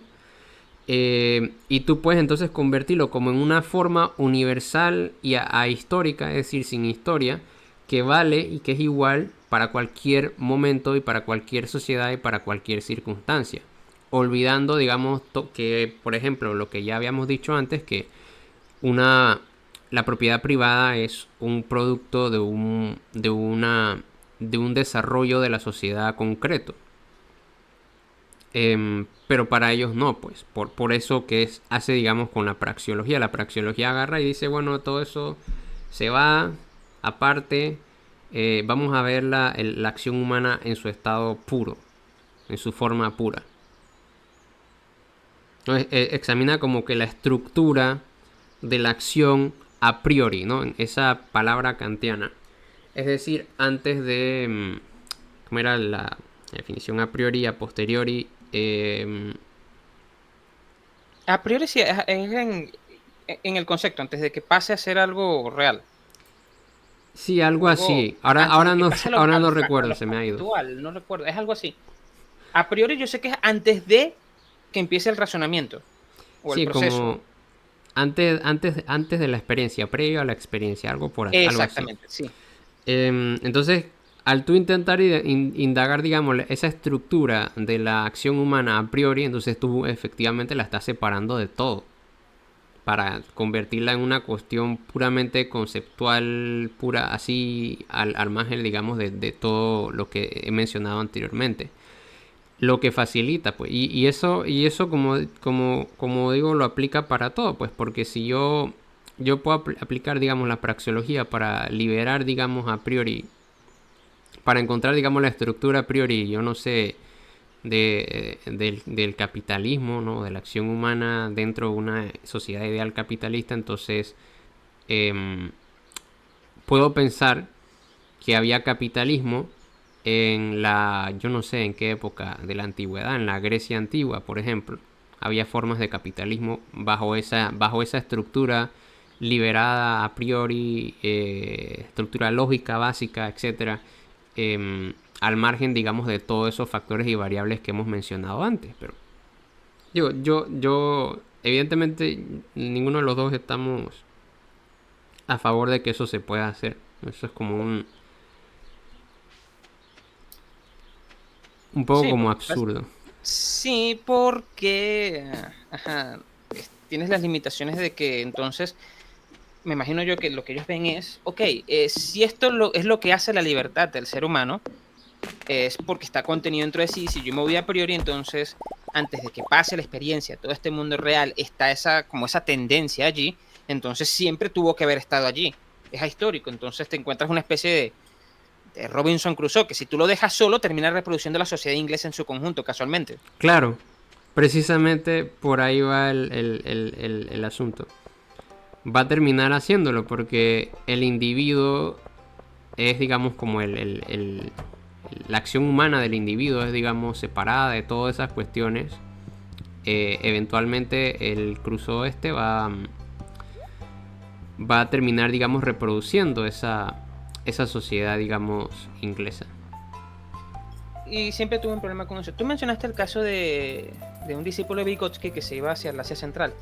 S1: Y tú puedes entonces convertirlo como en una forma universal y ahistórica, es decir, sin historia, que vale y que es igual para cualquier momento y para cualquier sociedad y para cualquier circunstancia. Olvidando, digamos, que, por ejemplo, lo que ya habíamos dicho antes, que la propiedad privada es un producto de un desarrollo de la sociedad concreto. Pero para ellos no, pues. Por eso que hace, digamos, con la praxeología. La praxeología agarra y dice, bueno, todo eso se va aparte. Vamos a ver la acción humana en su estado puro, en su forma pura. Entonces, examina como que la estructura de la acción a priori, ¿no? Esa palabra kantiana. Es decir, antes de... ¿Cómo era la definición? A priori, a posteriori.
S2: A priori sí, es en el concepto, antes de que pase a ser algo real.
S1: Sí, algo así. Ahora no recuerdo, se me ha ido.
S2: Factual, no recuerdo, es algo así. A priori yo sé que es antes de que empiece el razonamiento o el proceso.
S1: Como antes de la experiencia, previo a la experiencia, algo por ahí.
S2: Exactamente, sí.
S1: Entonces, al tú intentar indagar, digamos, esa estructura de la acción humana a priori, entonces tú efectivamente la estás separando de todo para convertirla en una cuestión puramente conceptual, pura, así al margen, digamos, de todo lo que he mencionado anteriormente. Lo que facilita, pues, y eso como digo, lo aplica para todo, pues, porque si yo puedo aplicar, digamos, la praxeología para liberar, digamos, a priori, para encontrar, digamos, la estructura a priori, yo no sé, del capitalismo, ¿no? De la acción humana dentro de una sociedad ideal capitalista, entonces puedo pensar que había capitalismo yo no sé en qué época de la antigüedad, en la Grecia antigua, por ejemplo, había formas de capitalismo bajo esa estructura liberada a priori, estructura lógica básica, etcétera, al margen, digamos, de todos esos factores y variables que hemos mencionado antes. Pero yo evidentemente, ninguno de los dos estamos a favor de que eso se pueda hacer. Eso es como un poco
S2: Sí,
S1: como absurdo.
S2: sí, porque tienes las limitaciones de que entonces, me imagino yo que lo que ellos ven es, ok, si esto es lo que hace la libertad del ser humano, es porque está contenido dentro de sí. Si yo me voy a priori, entonces, antes de que pase la experiencia, todo este mundo real, está esa tendencia allí, entonces siempre tuvo que haber estado allí. Es ahistórico, entonces te encuentras una especie de Robinson Crusoe, que si tú lo dejas solo, termina reproduciendo la sociedad inglesa en su conjunto, casualmente.
S1: Claro, precisamente por ahí va el asunto. Va a terminar haciéndolo porque el individuo es, digamos, como la acción humana del individuo es, digamos, separada de todas esas cuestiones. Eventualmente el Crusoe va a terminar, digamos, reproduciendo esa sociedad, digamos, inglesa.
S2: Y siempre tuve un problema con eso. Tú mencionaste el caso de un discípulo de Vygotsky que se iba hacia el Asia Central.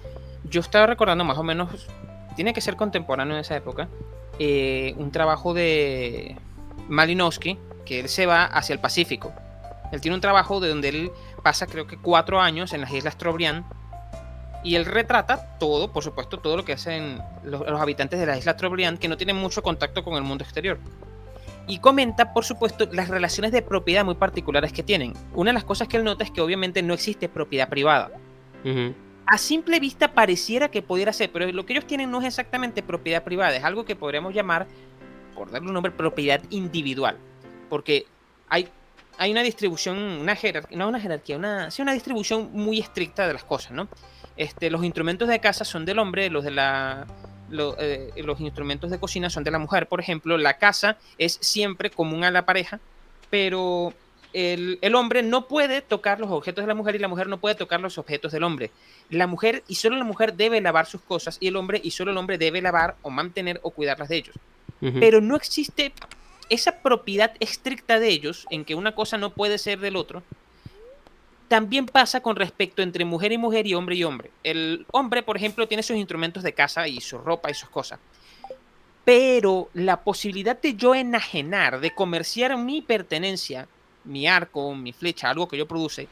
S2: Yo estaba recordando más o menos, tiene que ser contemporáneo de esa época, un trabajo de Malinowski, que él se va hacia el Pacífico. Él tiene un trabajo de donde él pasa creo que 4 años en las Islas Trobriand Y él retrata todo, por supuesto, todo lo que hacen los habitantes de la isla Trobriand, que no tienen mucho contacto con el mundo exterior. Y comenta, por supuesto, las relaciones de propiedad muy particulares que tienen. Una de las cosas que él nota es que obviamente no existe propiedad privada.
S1: Ujú.
S2: A simple vista pareciera que pudiera ser, pero lo que ellos tienen no es exactamente propiedad privada, es algo que podríamos llamar, por darle un nombre, propiedad individual. Porque hay una distribución, una jerarquía, no una jerarquía, sí, una distribución muy estricta de las cosas, ¿no? Los instrumentos de casa son del hombre, los instrumentos de cocina son de la mujer. Por ejemplo, la casa es siempre común a la pareja, pero el hombre no puede tocar los objetos de la mujer y la mujer no puede tocar los objetos del hombre. La mujer y solo la mujer debe lavar sus cosas y el hombre y solo el hombre debe lavar o mantener o cuidarlas de ellos.
S1: Ujú.
S2: Pero no existe esa propiedad estricta de ellos en que una cosa no puede ser del otro. También pasa con respecto entre mujer y mujer y hombre y hombre. El hombre, por ejemplo, tiene sus instrumentos de casa y su ropa y sus cosas. Pero la posibilidad de yo enajenar, de comerciar mi pertenencia, mi arco, mi flecha, algo que yo produje,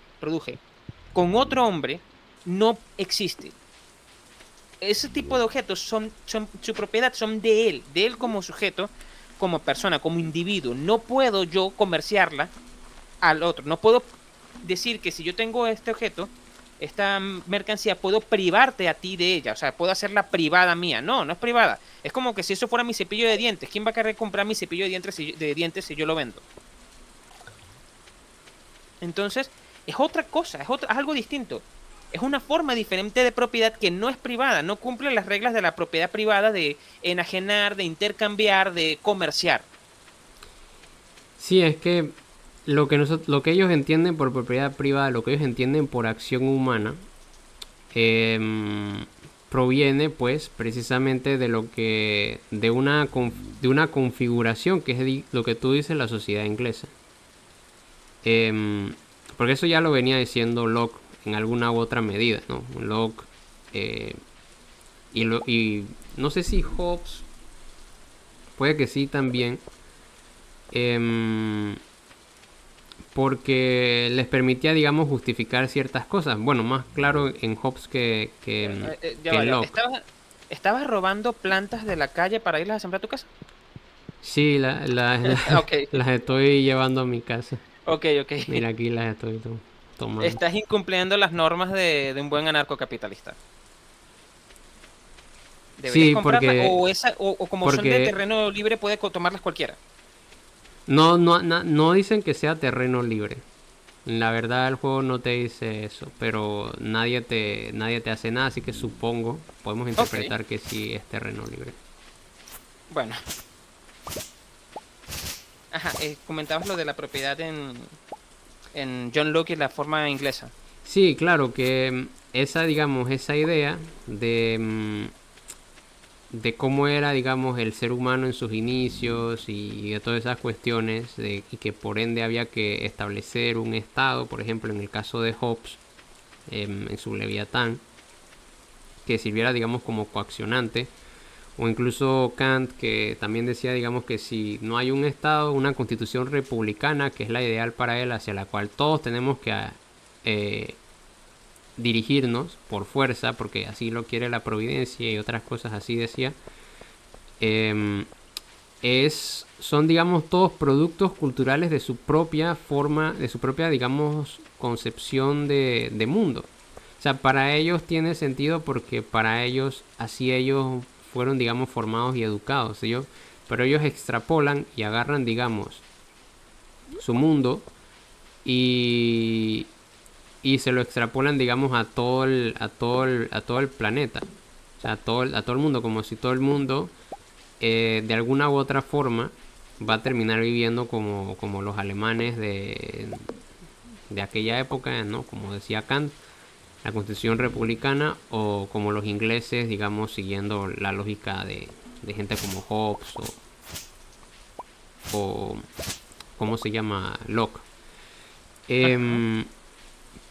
S2: con otro hombre, no existe. Ese tipo de objetos su propiedad son de él como sujeto, como persona, como individuo. No puedo yo comerciarla al otro. No puedo decir que si yo tengo este objeto, esta mercancía, puedo privarte a ti de ella. O sea, puedo hacerla privada mía. No, no es privada. Es como que si eso fuera mi cepillo de dientes. ¿Quién va a querer comprar mi cepillo de dientes si yo lo vendo? Entonces, es otra cosa, es algo distinto. Es una forma diferente de propiedad que no es privada, no cumple las reglas de la propiedad privada de enajenar, de intercambiar, de comerciar.
S1: Sí, es que lo que ellos entienden por propiedad privada, lo que ellos entienden por acción humana, proviene pues precisamente de de una configuración que es lo que tú dices, la sociedad inglesa. Porque eso ya lo venía diciendo Locke en alguna u otra medida, ¿no? Locke y no sé si Hobbes, puede que sí también, porque les permitía, digamos, justificar ciertas cosas. Bueno, más claro en Hobbes
S2: Ya
S1: que en
S2: vaya,
S1: Locke.
S2: ¿estabas robando plantas de la calle para irlas a sembrar a tu casa?
S1: Sí,
S2: Ok,
S1: las estoy llevando a mi casa.
S2: ok, ok.
S1: Mira, aquí las estoy tomando.
S2: Estás incumpliendo las normas de un buen anarcocapitalista. Deberías
S1: Sí,
S2: comprarlas o como son de
S1: porque
S2: terreno libre puede tomarlas cualquiera.
S1: no dicen que sea terreno libre. La verdad el juego no te dice eso, pero nadie te hace nada, así que supongo, podemos
S2: Ok,
S1: interpretar que sí es terreno libre.
S2: bueno. Ajá, comentabas lo de la propiedad en John Locke y la forma inglesa.
S1: Sí, claro que esa, digamos, esa idea de cómo era, digamos, el ser humano en sus inicios y de todas esas cuestiones, y que por ende había que establecer un estado, por ejemplo, en el caso de Hobbes, en su Leviatán, que sirviera, digamos, como coaccionante, o incluso Kant, que también decía, digamos, que si no hay un estado, una constitución republicana, que es la ideal para él, hacia la cual todos tenemos que dirigirnos por fuerza, porque así lo quiere la providencia y otras cosas así decía, eh, son, digamos, todos productos culturales de su propia forma, de su propia, digamos, concepción de mundo. O sea, para ellos tiene sentido porque para ellos, así ellos fueron, digamos, formados y educados. Pero ellos extrapolan y agarran, digamos, su mundo y, y se lo extrapolan, digamos, a todo el planeta. O sea, a todo el mundo, como si todo el mundo, de alguna u otra forma, va a terminar viviendo como los alemanes de aquella época, ¿no? Como decía Kant, la constitución republicana, o como los ingleses, digamos, siguiendo la lógica de gente como Hobbes o ¿cómo se llama? Locke.
S2: Ajá.
S1: Em,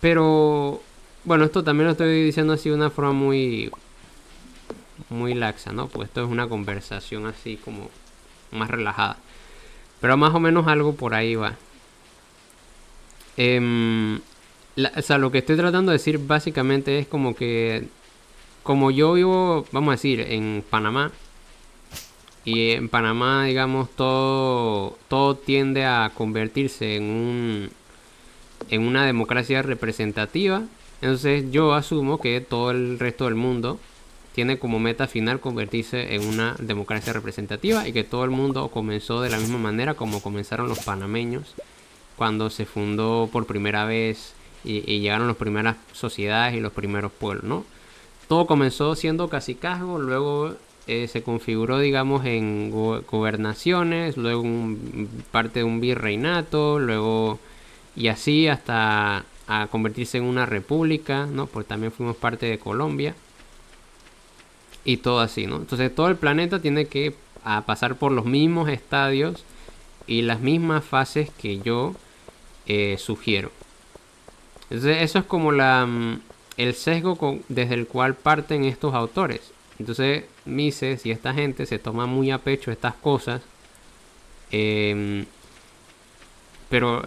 S1: pero bueno, esto también lo estoy diciendo así de una forma muy laxa, ¿no? Pues esto es una conversación así como más relajada. Pero más o menos algo por ahí va. O sea, lo que estoy tratando de decir básicamente es como que como yo vivo, vamos a decir, en Panamá, y en Panamá, digamos, todo tiende a convertirse en una democracia representativa. Entonces yo asumo que todo el resto del mundo tiene como meta final convertirse en una democracia representativa y que todo el mundo comenzó de la misma manera como comenzaron los panameños cuando se fundó por primera vez y llegaron las primeras sociedades y los primeros pueblos, ¿no? Todo comenzó siendo cacicazgo, luego se configuró, digamos, en gobernaciones, luego parte de un virreinato, luego y así hasta a convertirse en una república, ¿no? Porque también fuimos parte de Colombia y todo así, ¿no? Entonces todo el planeta tiene que pasar por los mismos estadios y las mismas fases que yo sugiero. Entonces eso es como el sesgo desde el cual parten estos autores. Entonces Mises y esta gente se toma muy a pecho estas cosas, pero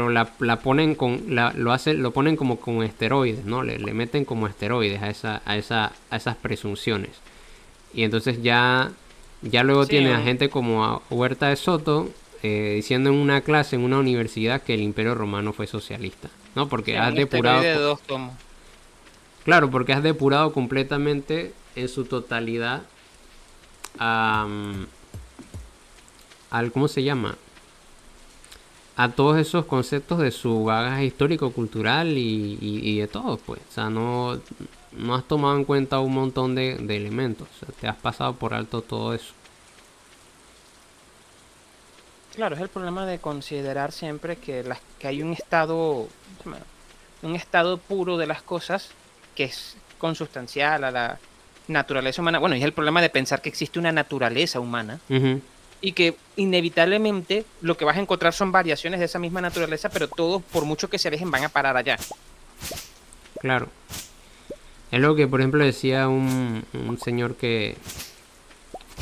S1: la ponen lo ponen como con esteroides, ¿no? Le meten como esteroides a esas presunciones. Y entonces ya luego
S2: Sí,
S1: tiene a gente como a Huerta de Soto diciendo en una clase en una universidad que el Imperio Romano fue socialista, ¿no? Porque
S2: sí,
S1: has
S2: un esteroide
S1: depurado,
S2: de 2 tomos.
S1: claro, porque has depurado completamente en su totalidad al, ¿cómo se llama? A todos esos conceptos de su bagaje histórico, cultural y de todo, pues. O sea, no has tomado en cuenta un montón de elementos. O sea, te has pasado por alto todo eso.
S2: Claro, es el problema de considerar siempre que hay un estado puro de las cosas que es consustancial a la naturaleza humana. Bueno, y es el problema de pensar que existe una naturaleza humana
S1: Ujú,
S2: y que inevitablemente lo que vas a encontrar son variaciones de esa misma naturaleza, pero todos, por mucho que se alejen, van a parar allá.
S1: claro. Es lo que, por ejemplo, decía un señor que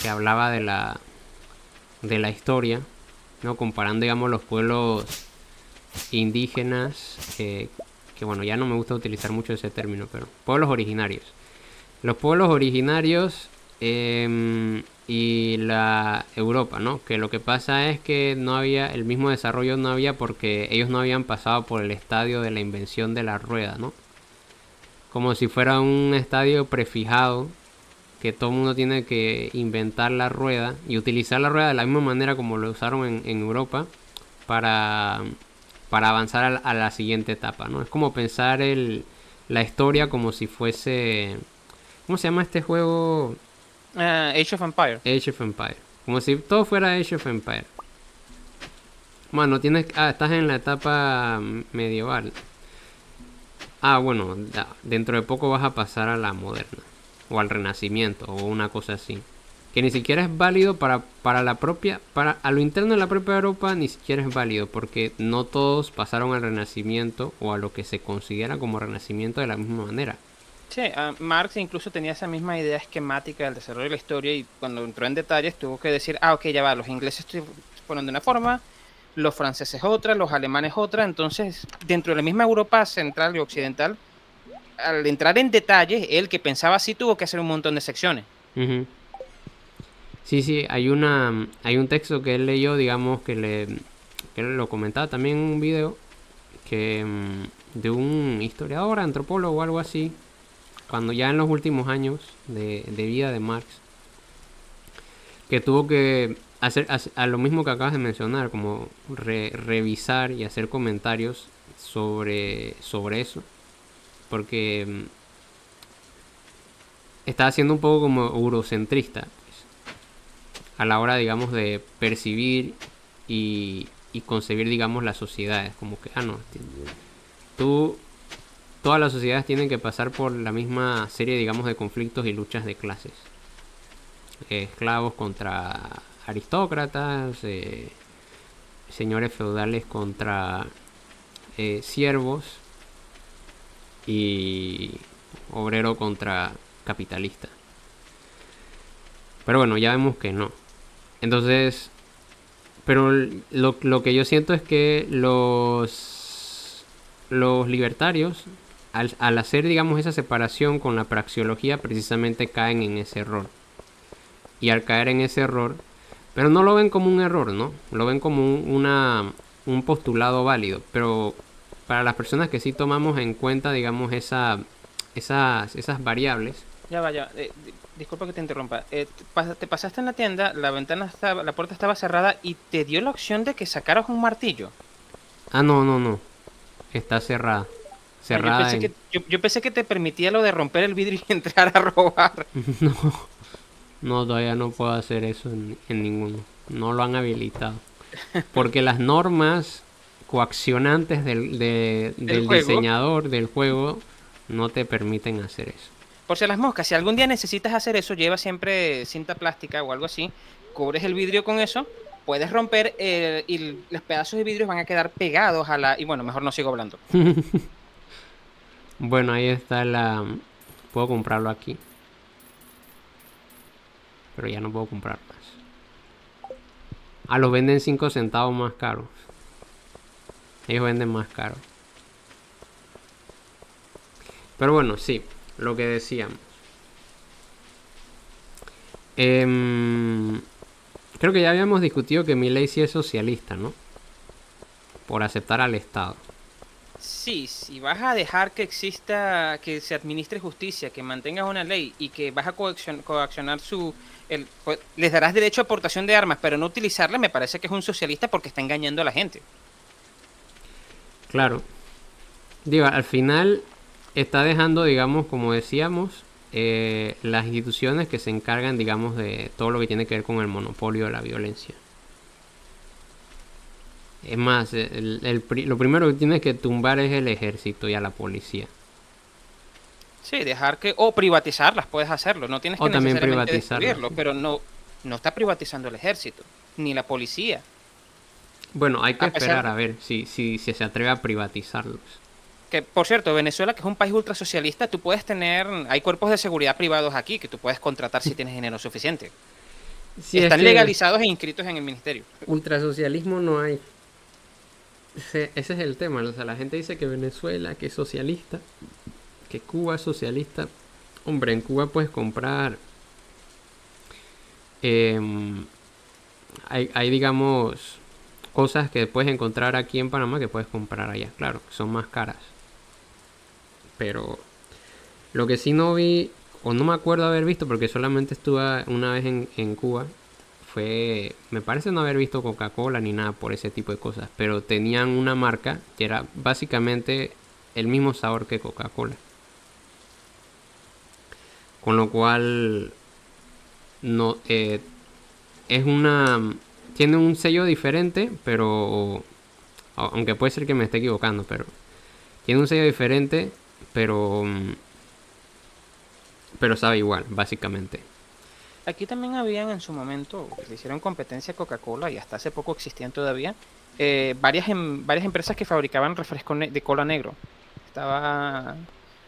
S1: hablaba de la historia, ¿no? Comparando, digamos, los pueblos indígenas, que bueno, ya no me gusta utilizar mucho ese término, pero pueblos originarios. Los pueblos originarios y la Europa, ¿no? Que lo que pasa es que no había, el mismo desarrollo no había porque ellos no habían pasado por el estadio de la invención de la rueda, ¿no? Como si fuera un estadio prefijado que todo el mundo tiene que inventar la rueda y utilizar la rueda de la misma manera como lo usaron en Europa para, para avanzar a la siguiente etapa, ¿no? Es como pensar la historia como si fuese... ¿Cómo se llama este juego?
S2: Age of Empire.
S1: Age of Empire. Como si todo fuera Age of Empire. Bueno, estás en la etapa medieval. Bueno, dentro de poco vas a pasar a la moderna. O al renacimiento, o una cosa así. Que ni siquiera es válido para la propia... a lo interno de la propia Europa ni siquiera es válido. Porque no todos pasaron al renacimiento o a lo que se considera como renacimiento de la misma manera.
S2: Sí, Marx incluso tenía esa misma idea esquemática del desarrollo de la historia y cuando entró en detalles tuvo que decir, ok, ya va, los ingleses ponen de una forma, los franceses otra, los alemanes otra, entonces dentro de la misma Europa central y occidental, al entrar en detalles, él que pensaba así tuvo que hacer un montón de secciones.
S1: Ujú. Sí, sí, hay un texto que él leyó, digamos, que él lo comentaba también en un video, de un historiador, antropólogo o algo así, cuando ya en los últimos años de vida de Marx, que tuvo que hacer a lo mismo que acabas de mencionar, como revisar y hacer comentarios sobre eso, porque estaba siendo un poco como eurocentrista, pues, a la hora, digamos, de percibir y concebir, digamos, las sociedades, como que, no, tú, todas las sociedades tienen que pasar por la misma serie, digamos, de conflictos y luchas de clases. Esclavos contra aristócratas, señores feudales contra siervos y obrero contra capitalista. Pero bueno, ya vemos que no. Entonces, pero lo que yo siento es que los libertarios al hacer, digamos, esa separación con la praxeología, precisamente caen en ese error. Y al caer en ese error, pero no lo ven como un error, ¿no? Lo ven como un postulado válido. Pero para las personas que sí tomamos en cuenta, digamos, esas variables.
S2: Ya vaya, disculpa que te interrumpa. Te pasaste en la tienda, la puerta estaba cerrada y te dio la opción de que sacaras un martillo.
S1: Ah, no. Está cerrada.
S2: Ah,
S1: Cerrada en...
S2: yo pensé que te permitía lo de romper el vidrio y entrar a robar.
S1: No, todavía no puedo hacer eso en ninguno. No lo han habilitado. Porque las normas coaccionantes
S2: ¿El
S1: del
S2: juego?
S1: diseñador del juego no te permiten hacer eso.
S2: Por si las moscas, si algún día necesitas hacer eso, lleva siempre cinta plástica o algo así, cubres el vidrio con eso, puedes romper y los pedazos de vidrio van a quedar pegados a la... Y bueno, mejor no sigo hablando.
S1: Bueno, ahí está la... Puedo comprarlo aquí. Pero ya no puedo comprar más. Ah, los venden 5 centavos más caros. Ellos venden más caro. Pero bueno, sí, lo que decíamos. Creo que ya habíamos discutido que Milei sí es socialista, ¿no? Por aceptar al Estado.
S2: Sí, si vas a dejar que exista, que se administre justicia, que mantengas una ley y que vas a coaccionar pues, les darás derecho a aportación de armas, pero no utilizarla, me parece que es un socialista porque está engañando a la gente.
S1: Claro. Digo, al final está dejando, digamos, como decíamos, las instituciones que se encargan, digamos, de todo lo que tiene que ver con el monopolio de la violencia. Es más, lo primero que tienes que tumbar es el ejército y a la policía.
S2: Sí, dejar que, o privatizarlas, puedes hacerlo, no tienes
S1: O
S2: que
S1: también
S2: necesariamente
S1: privatizarlas.
S2: destruirlo, pero no está privatizando el ejército, ni la policía.
S1: Bueno, hay que
S2: A pesar
S1: esperar a ver si se atreve a privatizarlos.
S2: que, por cierto, Venezuela, que es un país ultrasocialista, tú puedes hay cuerpos de seguridad privados aquí que tú puedes contratar si tienes dinero suficiente.
S1: Si es
S2: Están
S1: que
S2: legalizados e inscritos en el ministerio.
S1: ultrasocialismo no hay. Ese es el tema. O sea, la gente dice que Venezuela, que es socialista, que Cuba es socialista. Hombre, en Cuba puedes comprar. Hay, digamos, cosas que puedes encontrar aquí en Panamá que puedes comprar allá. Claro, son más caras. Pero lo que sí no vi, o no me acuerdo haber visto, porque solamente estuve una vez en Cuba, fue, me parece no haber visto Coca-Cola ni nada por ese tipo de cosas, pero tenían una marca que era básicamente el mismo sabor que Coca-Cola. Con lo cual, no, es tiene un sello diferente, pero, aunque puede ser que me esté equivocando, pero tiene un sello diferente, pero sabe igual, básicamente.
S2: Aquí también habían en su momento, le hicieron competencia a Coca-Cola y hasta hace poco existían todavía, varias empresas que fabricaban refrescos de cola negro. Estaba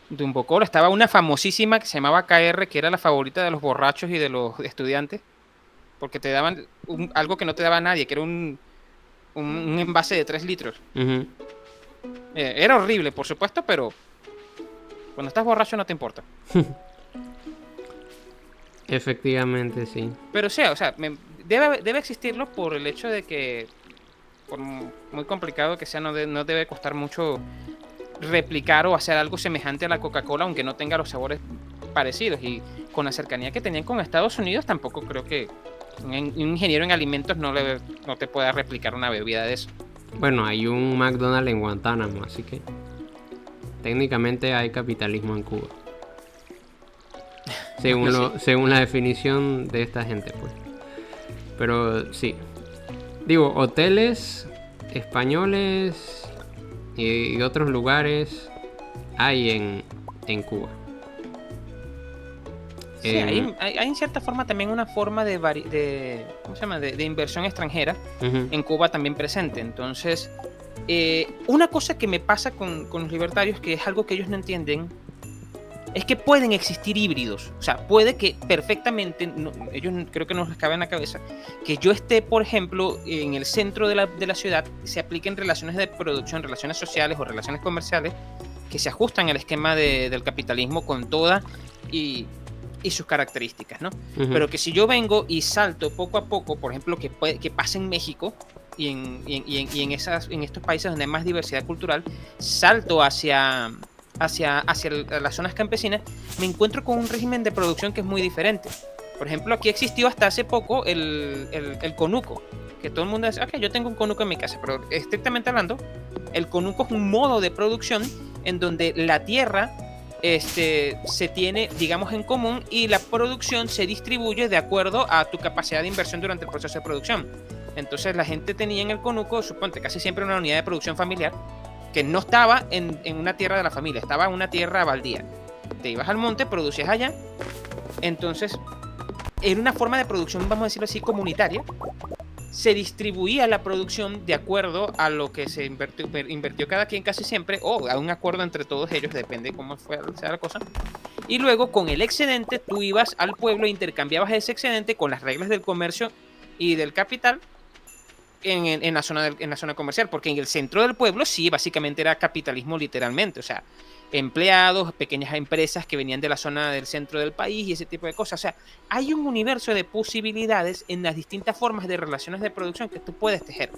S2: Dumbo Cola, estaba una famosísima que se llamaba KR, que era la favorita de los borrachos y de los estudiantes, porque te daban algo que no te daba nadie, que era un envase de 3 litros.
S1: Uh-huh.
S2: Era horrible, por supuesto, pero cuando estás borracho no te importa.
S1: Efectivamente, sí.
S2: Pero sí, o sea, debe existirlo por el hecho de que, por muy complicado que sea, no debe costar mucho replicar o hacer algo semejante a la Coca-Cola, aunque no tenga los sabores parecidos. Y con la cercanía que tenían con Estados Unidos, tampoco creo que un ingeniero en alimentos no te pueda replicar una bebida de eso.
S1: Bueno, hay un McDonald's en Guantánamo, así que técnicamente hay capitalismo en Cuba. Según la definición de esta gente, pues. Pero sí. Digo, hoteles españoles y de otros lugares hay en Cuba.
S2: Sí, hay en cierta forma también una forma ¿cómo se llama? De inversión extranjera en Cuba también presente. Entonces, una cosa que me pasa con los libertarios, que es algo que ellos no entienden, es que pueden existir híbridos. O sea, puede que perfectamente, ellos creo que no les cabe en la cabeza, que yo esté, por ejemplo, en el centro de la ciudad, se apliquen relaciones de producción, relaciones sociales o relaciones comerciales, que se ajustan al esquema del capitalismo con toda y sus características, ¿no? Pero que si yo vengo y salto poco a poco, por ejemplo, que pasa en México y en estos países donde hay más diversidad cultural, salto hacia las zonas campesinas, me encuentro con un régimen de producción que es muy diferente. Por ejemplo, aquí existió hasta hace poco el conuco, que todo el mundo dice, ok, yo tengo un conuco en mi casa, pero estrictamente hablando, el conuco es un modo de producción en donde la tierra se tiene, digamos, en común y la producción se distribuye de acuerdo a tu capacidad de inversión durante el proceso de producción. Entonces la gente tenía en el conuco, suponte, casi siempre una unidad de producción familiar que no estaba en una tierra de la familia, estaba en una tierra baldía. Te ibas al monte, producías allá. Entonces era una forma de producción, vamos a decirlo así, comunitaria. Se distribuía la producción de acuerdo a lo que se invirtió cada quien casi siempre, o a un acuerdo entre todos ellos, depende de cómo sea la cosa. Y luego con el excedente tú ibas al pueblo e intercambiabas ese excedente con las reglas del comercio y del capital en la zona comercial, porque en el centro del pueblo sí, básicamente era capitalismo literalmente, o sea, empleados, pequeñas empresas que venían de la zona del centro del país y ese tipo de cosas. O sea, hay un universo de posibilidades en las distintas formas de relaciones de producción que tú puedes tejer.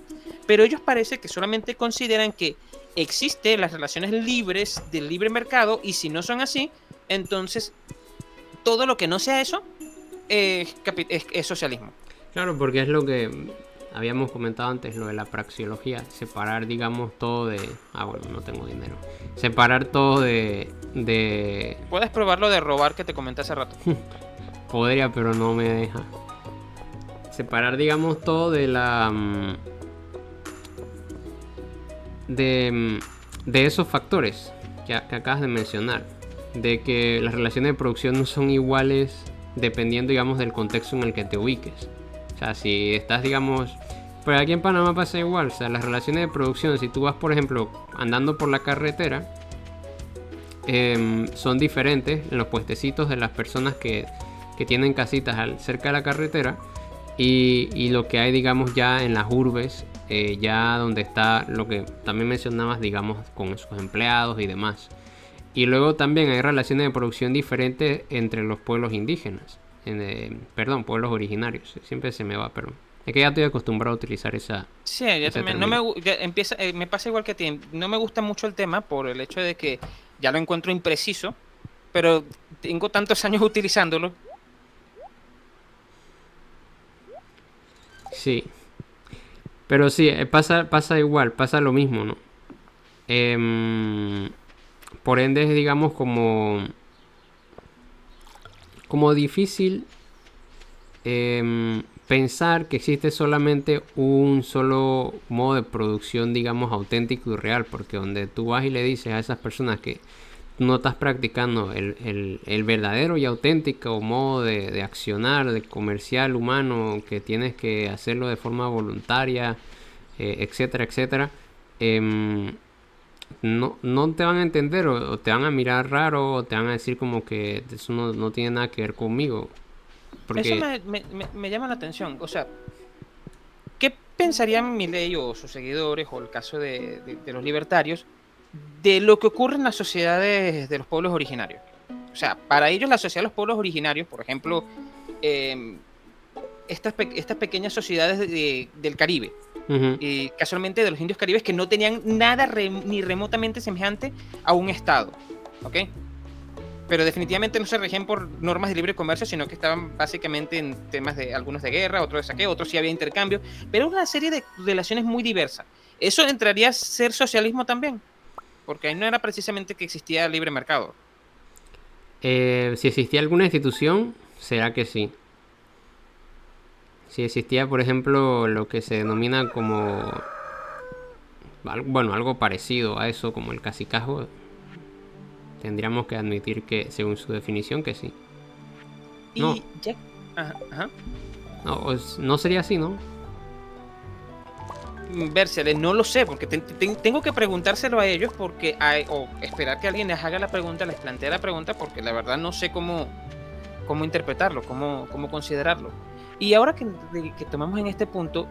S2: Pero ellos parece que solamente consideran que existen las relaciones libres del libre mercado y si no son así, entonces todo lo que no sea eso es socialismo.
S1: Claro, porque es lo que habíamos comentado antes, lo de la praxeología, separar, digamos, todo de... bueno, no tengo dinero. Separar todo de...
S2: Puedes probarlo de robar que te comenté hace rato.
S1: Podría, pero no me deja. Separar, digamos, todo de la... de esos factores que acabas de mencionar. De que las relaciones de producción no son iguales dependiendo, digamos, del contexto en el que te ubiques. O sea, si estás, digamos... Pero aquí en Panamá pasa igual. O sea, las relaciones de producción, si tú vas, por ejemplo, andando por la carretera, son diferentes en los puestecitos de las personas que tienen casitas cerca de la carretera y lo que hay, digamos, ya en las urbes, ya donde está lo que también mencionabas, digamos, con sus empleados y demás. Y luego también hay relaciones de producción diferentes entre los pueblos indígenas. Pueblos originarios. Siempre se me va, pero es que ya estoy acostumbrado a utilizar esa.
S2: Sí, ya también. Me pasa igual que a ti. No me gusta mucho el tema por el hecho de que ya lo encuentro impreciso, pero tengo tantos años utilizándolo.
S1: Sí. Pero sí, pasa igual, pasa lo mismo, ¿no? Por ende es, digamos, como difícil pensar que existe solamente un solo modo de producción, digamos, auténtico y real, porque donde tú vas y le dices a esas personas que no estás practicando el verdadero y auténtico modo de accionar, de comercial humano, que tienes que hacerlo de forma voluntaria, etcétera, etcétera, no te van a entender o te van a mirar raro o te van a decir como que eso no tiene nada que ver conmigo.
S2: Porque... Eso me llama la atención. O sea, ¿qué pensarían Milei o sus seguidores o el caso de los libertarios de lo que ocurre en las sociedades de los pueblos originarios? O sea, para ellos la sociedad de los pueblos originarios, por ejemplo, estas pequeñas sociedades del Caribe, y casualmente de los indios caribes que no tenían nada ni remotamente semejante a un estado, ¿ok? Pero definitivamente no se regían por normas de libre comercio, sino que estaban básicamente en temas de algunos de guerra, otros de saqueo, otros sí había intercambio, pero una serie de relaciones muy diversas. ¿Eso entraría a ser socialismo también? Porque ahí no era precisamente que existía libre mercado.
S1: Si existía alguna institución, será que sí. Si existía, por ejemplo, lo que se denomina como... Bueno, algo parecido a eso, como el cacicazgo, tendríamos que admitir que, según su definición, que sí. No.
S2: Y ya... Ajá.
S1: No sería así, ¿no?
S2: Vérsele, no lo sé, porque tengo que preguntárselo a ellos porque o esperar que alguien les haga la pregunta, les plantee la pregunta, porque la verdad no sé cómo interpretarlo, cómo considerarlo. Y ahora que tomamos en este punto,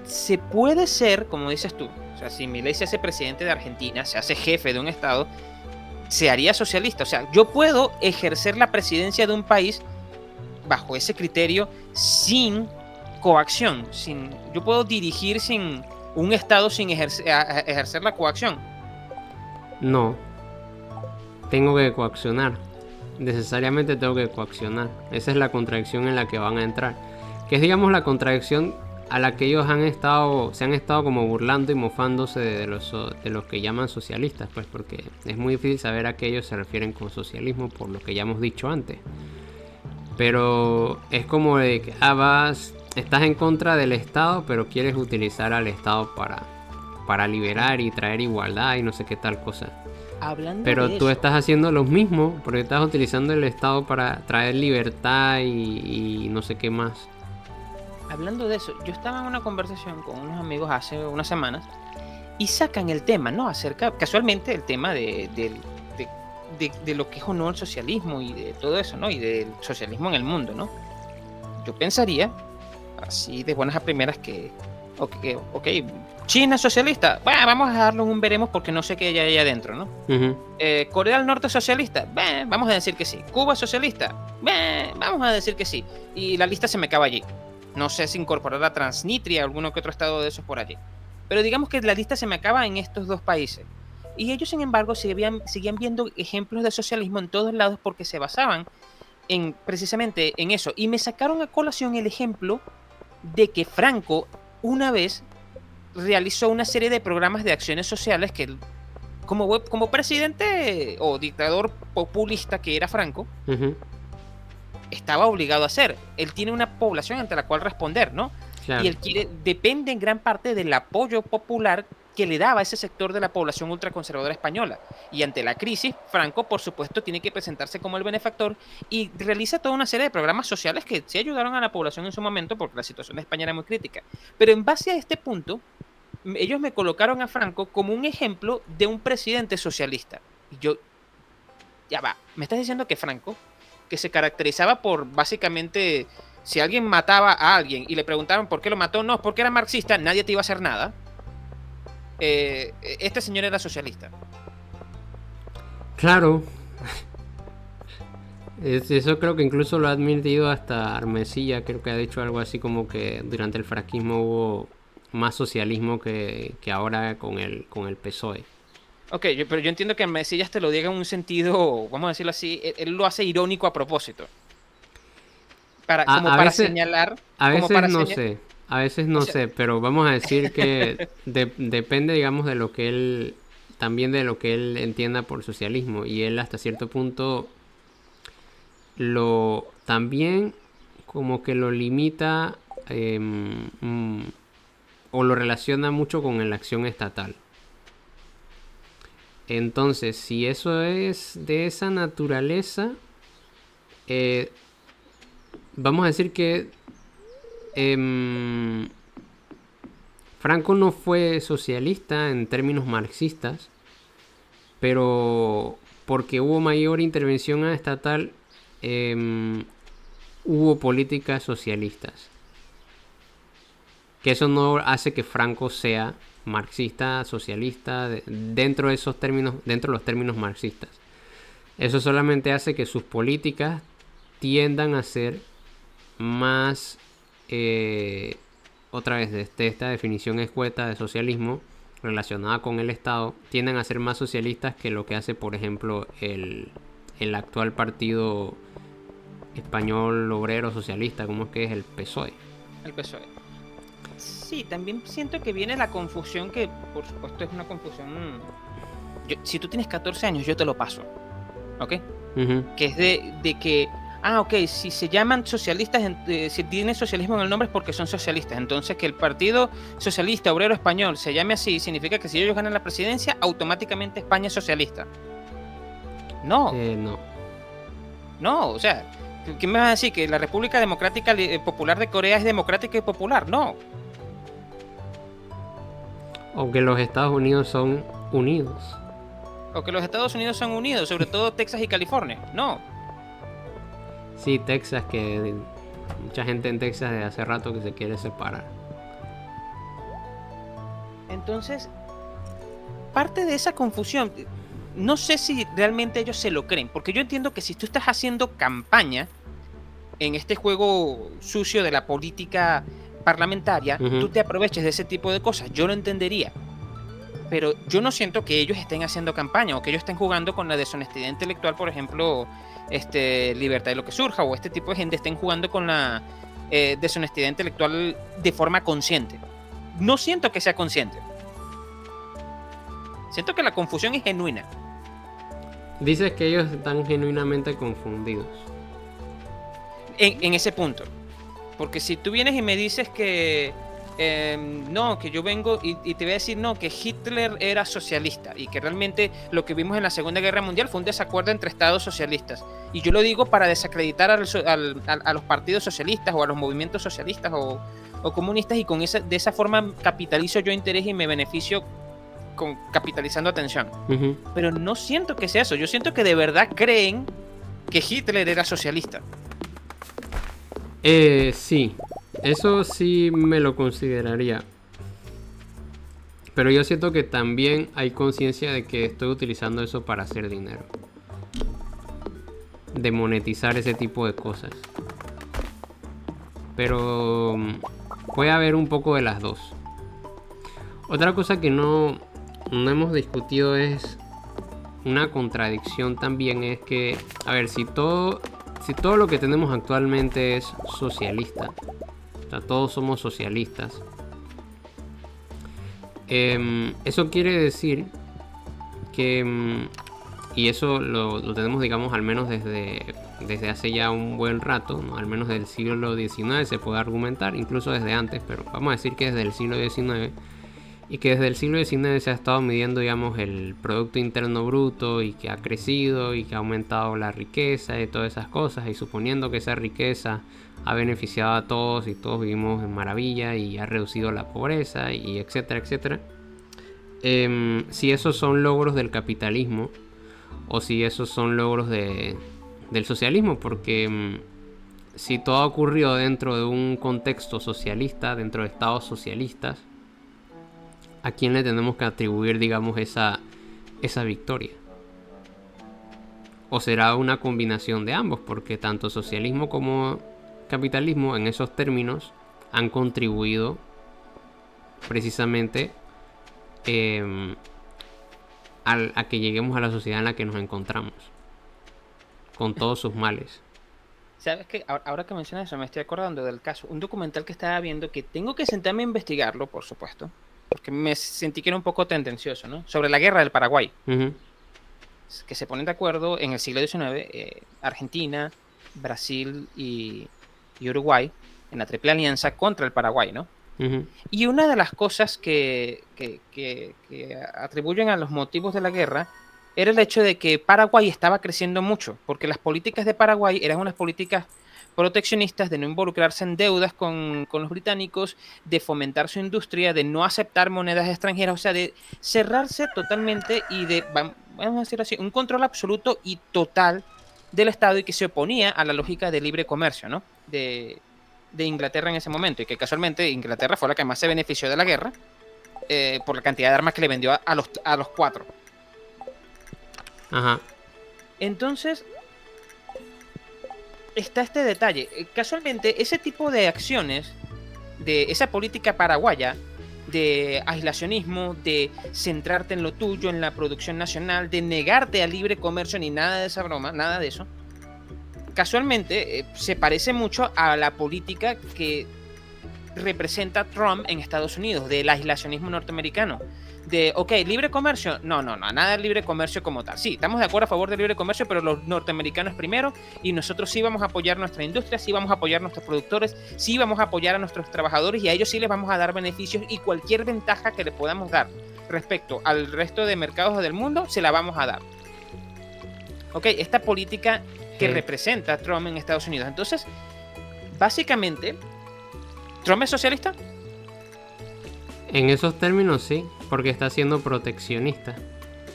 S2: se puede ser, como dices tú, O sea, si Milei se hace presidente de Argentina, se hace jefe de un estado, se haría socialista. O sea, yo puedo ejercer la presidencia de un país bajo ese criterio sin coacción. Yo puedo dirigir sin un estado sin ejercer la coacción.
S1: No, tengo que coaccionar. Necesariamente tengo que coaccionar. Esa es la contradicción en la que van a entrar. Que es, digamos, la contradicción a la que ellos se han estado como burlando y mofándose de los que llaman socialistas, pues, porque es muy difícil saber a qué ellos se refieren con socialismo, por lo que ya hemos dicho antes. Pero es como de que estás en contra del Estado, pero quieres utilizar al Estado para liberar y traer igualdad y no sé qué tal cosa. Pero tú estás haciendo lo mismo, porque estás utilizando el Estado para traer libertad y no sé qué más.
S2: Hablando de eso, yo estaba en una conversación con unos amigos hace unas semanas y sacan el tema, ¿no? Casualmente, el tema de lo que es o no el socialismo y de todo eso, ¿no? Y del socialismo en el mundo, ¿no? Yo pensaría, así de buenas a primeras, que ok, China es socialista, bueno, vamos a darle un veremos porque no sé qué hay ahí adentro, ¿no?
S1: Uh-huh.
S2: Corea del Norte es socialista, vamos a decir que sí. Cuba es socialista, vamos a decir que sí. Y la lista se me acaba allí. No sé si incorporar a Transnistria o alguno que otro estado de esos por allí. Pero digamos que la lista se me acaba en estos dos países. Y ellos, sin embargo, seguían viendo ejemplos de socialismo en todos lados porque se basaban precisamente en eso. Y me sacaron a colación el ejemplo de que Franco una vez realizó una serie de programas de acciones sociales que como presidente o dictador populista que era Franco,
S1: uh-huh,
S2: estaba obligado a hacer. Él tiene una población ante la cual responder, ¿no?
S1: claro.
S2: Y él depende en gran parte del apoyo popular que le daba a ese sector de la población ultraconservadora española. Y ante la crisis, Franco, por supuesto, tiene que presentarse como el benefactor y realiza toda una serie de programas sociales que sí ayudaron a la población en su momento porque la situación de España era muy crítica. Pero en base a este punto, ellos me colocaron a Franco como un ejemplo de un presidente socialista. Y yo, ya va, me estás diciendo que Franco, que se caracterizaba por básicamente, si alguien mataba a alguien y le preguntaban por qué lo mató, no, porque era marxista, nadie te iba a hacer nada. Este señor era socialista.
S1: Claro. Eso creo que incluso lo ha admitido hasta Armesilla. Creo que ha dicho algo así como que durante el franquismo hubo más socialismo que ahora con el PSOE.
S2: Ok, pero yo entiendo que Armesillas te lo diga en un sentido, vamos a decirlo así, él lo hace irónico a propósito. Como para señalar.
S1: A veces no sé. A veces no sé, pero vamos a decir que depende, digamos, de lo que él, también de lo que él entienda por socialismo. Y él hasta cierto punto también como que lo limita o lo relaciona mucho con la acción estatal. Entonces, si eso es de esa naturaleza, vamos a decir que Franco no fue socialista en términos marxistas, pero porque hubo mayor intervención estatal, hubo políticas socialistas. Que eso no hace que Franco sea marxista, socialista, dentro de esos términos, dentro de los términos marxistas. Eso solamente hace que sus políticas tiendan a ser más, otra vez, desde esta definición escueta de socialismo relacionada con el Estado, tienden a ser más socialistas que lo que hace, por ejemplo, el actual partido español obrero socialista, como es que es el PSOE.
S2: El PSOE. Sí, también siento que viene la confusión, que por supuesto es una confusión. Si tú tienes 14 años, yo te lo paso, ¿ok? Uh-huh. Que es de que, ok, si se llaman socialistas, si tienen socialismo en el nombre es porque son socialistas. Entonces, que el Partido Socialista Obrero Español se llame así, significa que si ellos ganan la presidencia, automáticamente España es socialista. No. No, o sea, ¿qué me vas a decir? ¿Que la República Democrática Popular de Corea es democrática y popular? No.
S1: O que los Estados Unidos son unidos.
S2: O que los Estados Unidos son unidos, sobre todo Texas y California. No.
S1: Sí, Texas, que mucha gente en Texas de hace rato que se quiere separar.
S2: Entonces, parte de esa confusión, no sé si realmente ellos se lo creen, porque yo entiendo que si tú estás haciendo campaña en este juego sucio de la política parlamentaria, tú te aproveches de ese tipo de cosas, yo lo entendería. Pero yo no siento que ellos estén haciendo campaña o que ellos estén jugando con la deshonestidad intelectual, por ejemplo, Libertad de lo que surja, o este tipo de gente estén jugando con la deshonestidad intelectual de forma consciente. No siento que sea consciente. Siento que la confusión es genuina.
S1: Dices que ellos están genuinamente confundidos.
S2: En ese punto. Porque si tú vienes y me dices que no, que yo vengo y te voy a decir no, que Hitler era socialista y que realmente lo que vimos en la Segunda Guerra Mundial fue un desacuerdo entre estados socialistas, y yo lo digo para desacreditar a los partidos socialistas o a los movimientos socialistas o comunistas, y de esa forma capitalizo yo interés y me beneficio capitalizando atención. Pero no siento que sea eso. Yo siento que de verdad creen que Hitler era socialista.
S1: Sí, eso sí me lo consideraría. Pero yo siento que también hay conciencia de que estoy utilizando eso para hacer dinero. De monetizar ese tipo de cosas. Pero puede haber un poco de las dos. Otra cosa que no hemos discutido es una contradicción también, es que, a ver, si todo lo que tenemos actualmente es socialista, o sea, todos somos socialistas, eso quiere decir que, y eso lo tenemos, digamos, al menos desde hace ya un buen rato, ¿no? Al menos del siglo XIX se puede argumentar, incluso desde antes, pero vamos a decir que desde el siglo XIX, y que desde el siglo XIX se ha estado midiendo, digamos, el Producto Interno Bruto, y que ha crecido y que ha aumentado la riqueza y todas esas cosas, y suponiendo que esa riqueza ha beneficiado a todos y todos vivimos en maravilla y ha reducido la pobreza y etcétera, etcétera. Si esos son logros del capitalismo o si esos son logros del socialismo, porque si todo ha ocurrido dentro de un contexto socialista, dentro de estados socialistas, ¿a quién le tenemos que atribuir, digamos, esa victoria? ¿O será una combinación de ambos? Porque tanto socialismo como capitalismo en esos términos han contribuido precisamente a que lleguemos a la sociedad en la que nos encontramos, con todos sus males.
S2: ¿Sabes qué? Ahora que mencionas eso, me estoy acordando del caso, un documental que estaba viendo, que tengo que sentarme a investigarlo, por supuesto, porque me sentí que era un poco tendencioso, ¿no? Sobre la guerra del Paraguay. Que se ponen de acuerdo en el siglo XIX, Argentina, Brasil y Uruguay, en la Triple Alianza contra el Paraguay, ¿no? Y una de las cosas que atribuyen a los motivos de la guerra era el hecho de que Paraguay estaba creciendo mucho, porque las políticas de Paraguay eran unas políticas proteccionistas, de no involucrarse en deudas con los británicos, de fomentar su industria, de no aceptar monedas extranjeras, o sea, de cerrarse totalmente y de, vamos a decir así, un control absoluto y total del Estado, y que se oponía a la lógica de libre comercio, ¿no? De Inglaterra en ese momento, y que casualmente Inglaterra fue la que más se benefició de la guerra por la cantidad de armas que le vendió a los cuatro.
S1: Ajá.
S2: Entonces está este detalle. Casualmente, ese tipo de acciones, de esa política paraguaya de aislacionismo, de centrarte en lo tuyo, en la producción nacional, de negarte al libre comercio, ni nada de esa broma, nada de eso, casualmente se parece mucho a la política que representa Trump en Estados Unidos, del aislacionismo norteamericano. De, ok, libre comercio, no, nada de libre comercio como tal. Sí, estamos de acuerdo a favor del libre comercio, pero los norteamericanos primero, y nosotros sí vamos a apoyar nuestra industria, sí vamos a apoyar a nuestros productores, sí vamos a apoyar a nuestros trabajadores, y a ellos sí les vamos a dar beneficios, y cualquier ventaja que le podamos dar respecto al resto de mercados del mundo, se la vamos a dar. Ok, esta política que representa Trump en Estados Unidos. Entonces, básicamente, ¿Trump es socialista?
S1: En esos términos sí, porque está siendo proteccionista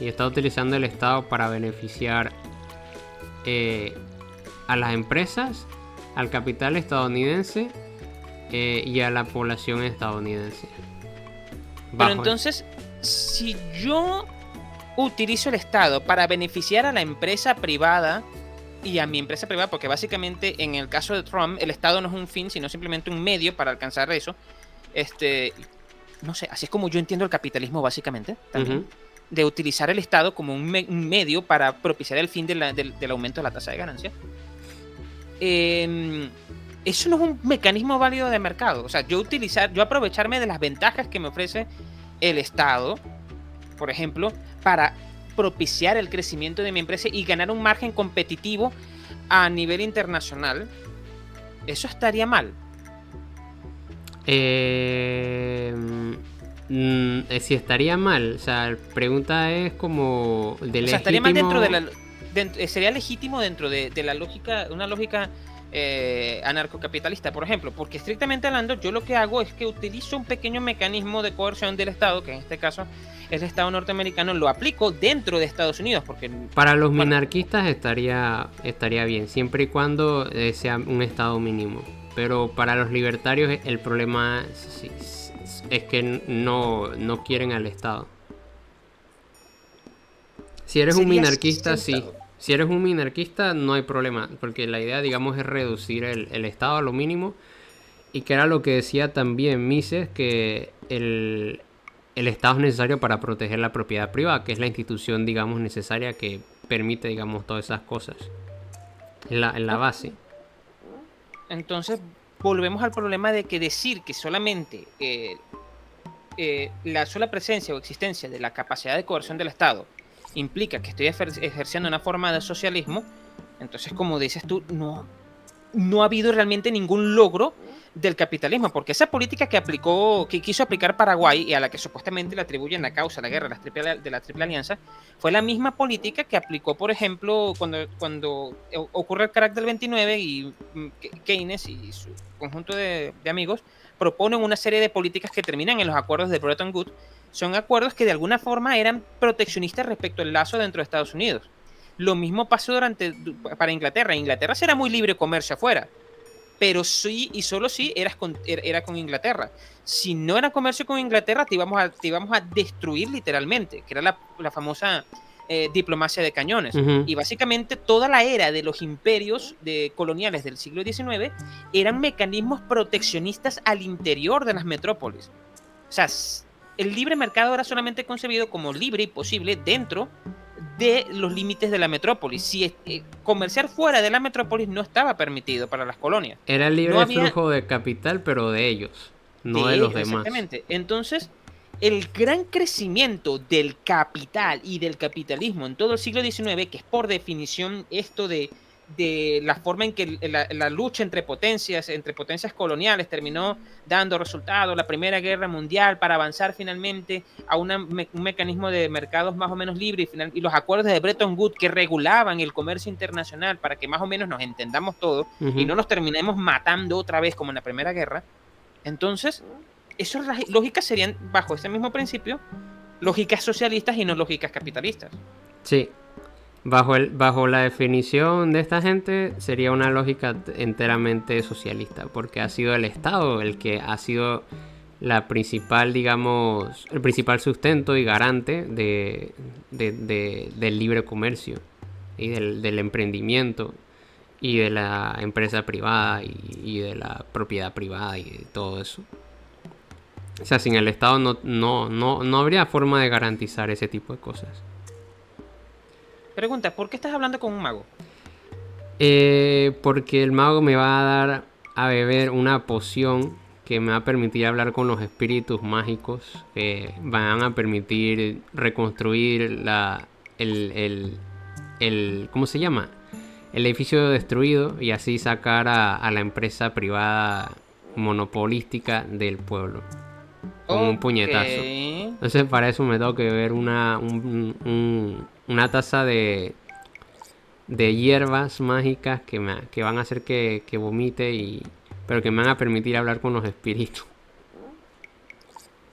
S1: y está utilizando el Estado para beneficiar a las empresas, al capital estadounidense y a la población estadounidense.
S2: Pero entonces, si yo utilizo el Estado para beneficiar a la empresa privada y a mi empresa privada, porque básicamente en el caso de Trump, el Estado no es un fin, sino simplemente un medio para alcanzar eso. No sé, así es como yo entiendo el capitalismo básicamente, también. De utilizar el Estado como un medio para propiciar el fin del aumento de la tasa de ganancia. Eso no es un mecanismo válido de mercado. O sea, yo aprovecharme de las ventajas que me ofrece el Estado, por ejemplo, para propiciar el crecimiento de mi empresa y ganar un margen competitivo a nivel internacional, eso estaría mal.
S1: Si estaría mal, o sea, la pregunta es como de legítimo...
S2: O sea, estaría mal sería legítimo dentro de la lógica, una lógica anarcocapitalista, por ejemplo, porque estrictamente hablando, yo lo que hago es que utilizo un pequeño mecanismo de coerción del Estado, que en este caso es el Estado norteamericano, lo aplico dentro de Estados Unidos, porque
S1: para los minarquistas estaría bien, siempre y cuando sea un Estado mínimo. Pero para los libertarios el problema es que no quieren al Estado. Si eres un minarquista, sí. Si eres un minarquista, no hay problema, porque la idea, digamos, es reducir el Estado a lo mínimo, y que era lo que decía también Mises, que el Estado es necesario para proteger la propiedad privada, que es la institución, digamos, necesaria que permite, digamos, todas esas cosas. En la base.
S2: Entonces, volvemos al problema de que decir que solamente la sola presencia o existencia de la capacidad de coerción del Estado implica que estoy ejerciendo una forma de socialismo, entonces, como dices tú, no ha habido realmente ningún logro del capitalismo, porque esa política que quiso aplicar Paraguay y a la que supuestamente le atribuyen la causa, la guerra de la Triple Alianza, fue la misma política que aplicó, por ejemplo, cuando ocurre el crack del 29 y Keynes y su conjunto de amigos proponen una serie de políticas que terminan en los acuerdos de Bretton Woods. Son acuerdos que de alguna forma eran proteccionistas respecto al lazo dentro de Estados Unidos. Lo mismo pasó para Inglaterra. Inglaterra era muy libre comercio afuera, pero sí y solo sí era con Inglaterra. Si no era comercio con Inglaterra, te íbamos a destruir literalmente, que era la famosa diplomacia de cañones. Y básicamente toda la era de los imperios coloniales del siglo XIX eran mecanismos proteccionistas al interior de las metrópolis. O sea, el libre mercado era solamente concebido como libre y posible dentro de los límites de la metrópolis. Si comerciar fuera de la metrópolis no estaba permitido para las colonias.
S1: Era el libre flujo de capital, pero de ellos, no de los demás.
S2: Exactamente. Entonces, el gran crecimiento del capital y del capitalismo en todo el siglo XIX, que es por definición esto de la forma en que la lucha entre potencias coloniales terminó dando resultados, la Primera Guerra Mundial, para avanzar finalmente a un mecanismo de mercados más o menos libre, y los acuerdos de Bretton Woods que regulaban el comercio internacional para que más o menos nos entendamos todos y no nos terminemos matando otra vez como en la Primera Guerra. Entonces, esas lógicas serían, bajo ese mismo principio, lógicas socialistas y no lógicas capitalistas.
S1: Sí. Bajo la definición de esta gente sería una lógica enteramente socialista, porque ha sido el Estado el que ha sido la principal, digamos, el principal sustento y garante del libre comercio y del emprendimiento y de la empresa privada y de la propiedad privada y de todo eso. O sea, sin el Estado no habría forma de garantizar ese tipo de cosas.
S2: Pregunta, ¿por qué estás hablando con un mago?
S1: Porque el mago me va a dar a beber una poción que me va a permitir hablar con los espíritus mágicos, que van a permitir reconstruir ¿cómo se llama? El edificio destruido, y así sacar a la empresa privada monopolística del pueblo con un puñetazo. Entonces para eso me tengo que beber una taza de hierbas mágicas que van a hacer que vomite, pero que me van a permitir hablar con los espíritus.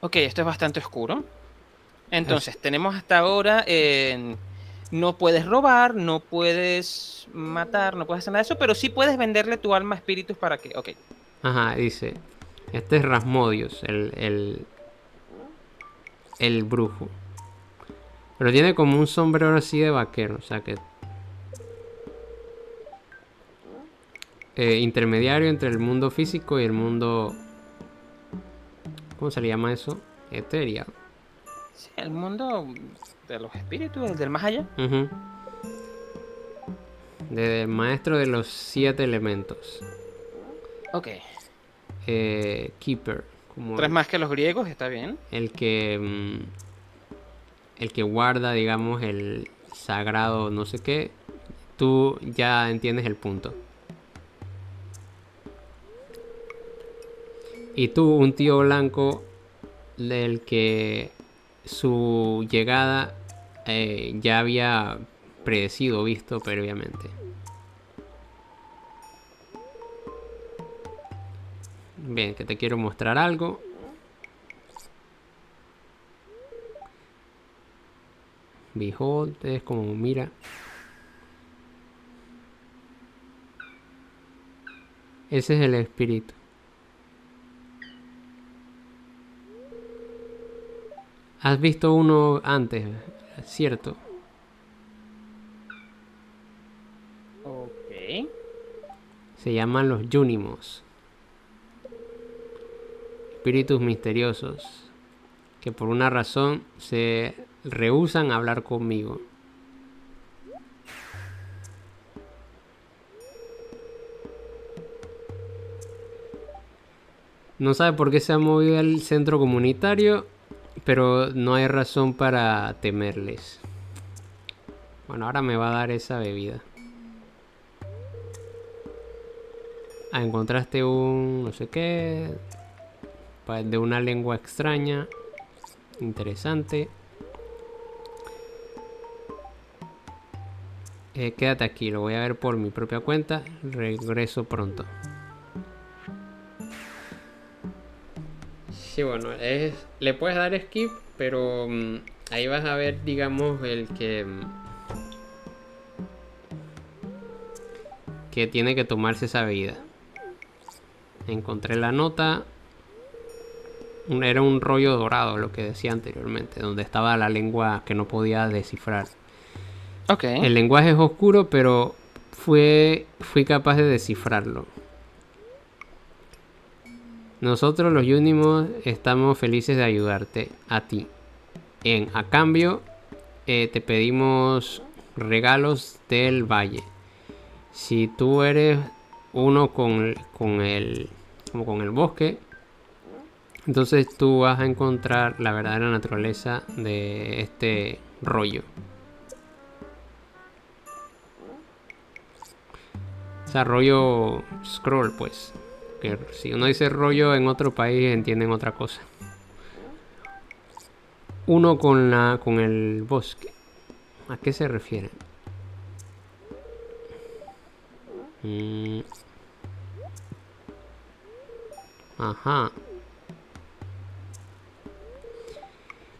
S2: Ok, esto es bastante oscuro. Entonces, tenemos hasta ahora no puedes robar, no puedes matar, no puedes hacer nada de eso, pero sí puedes venderle tu alma a espíritus para que... Ok.
S1: Ajá, dice, este es Rasmodios, el brujo. Pero tiene como un sombrero así de vaquero, o sea que... intermediario entre el mundo físico y el mundo... ¿Cómo se le llama eso? Eteria.
S2: Sí, el mundo de los espíritus, el del más allá.
S1: Ujú. Del maestro de los 7 elementos.
S2: Ok.
S1: Keeper. Como
S2: Tres más que los griegos, está bien.
S1: el que... el que guarda, digamos, el sagrado no sé qué. Tú ya entiendes el punto. Y tú, un tío blanco del que su llegada ya había predecido, visto previamente. Bien, que te quiero mostrar algo. Behold, es como mira. Ese es el espíritu. Has visto uno antes, ¿cierto?
S2: Ok.
S1: Se llaman los Yunimos. Espíritus misteriosos. Que por una razón se rehúsan a hablar conmigo. No sabe por qué se ha movido al centro comunitario, pero no hay razón para temerles. Bueno, ahora me va a dar esa bebida. Ah, encontraste un no sé qué, de una lengua extraña, interesante. Quédate aquí, lo voy a ver por mi propia cuenta. Regreso pronto. Sí, bueno, le puedes dar skip, pero ahí vas a ver, digamos, el que tiene que tomarse esa bebida. Encontré la nota. Era un rollo dorado, lo que decía anteriormente, donde estaba la lengua que no podía descifrar.
S2: Ok.
S1: El lenguaje es oscuro, pero fui capaz de descifrarlo. Nosotros los Unimos estamos felices de ayudarte a ti. A cambio, te pedimos regalos del valle. Si tú eres uno como con el bosque, entonces tú vas a encontrar la verdadera naturaleza de este rollo. O sea, rollo scroll, pues. Que si uno dice rollo en otro país entienden otra cosa. Uno con el bosque. ¿A qué se refiere? Ajá.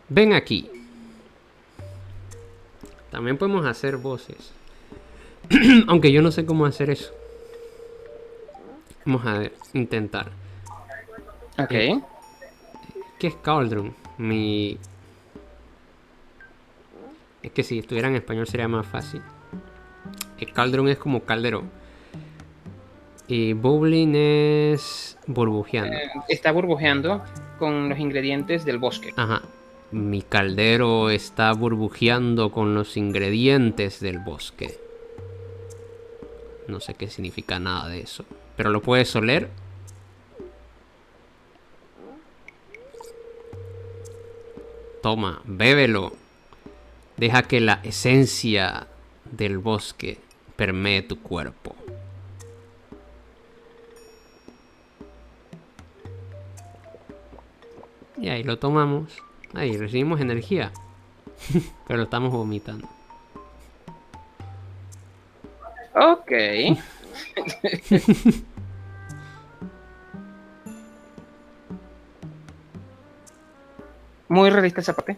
S1: Ven aquí. También podemos hacer voces. Aunque yo no sé cómo hacer eso. Vamos a ver, intentar.
S2: Ok.
S1: ¿Qué es Cauldron? Es que si estuviera en español sería más fácil. Cauldron es como caldero. Y bubbling es burbujeando.
S2: Está burbujeando con los ingredientes del bosque.
S1: Ajá. Mi caldero está burbujeando con los ingredientes del bosque. No sé qué significa nada de eso. Pero lo puedes oler. Toma, bébelo. Deja que la esencia del bosque permee tu cuerpo. Y ahí lo tomamos. Ahí recibimos energía. Pero lo estamos vomitando.
S2: Ok. Muy realista esa parte.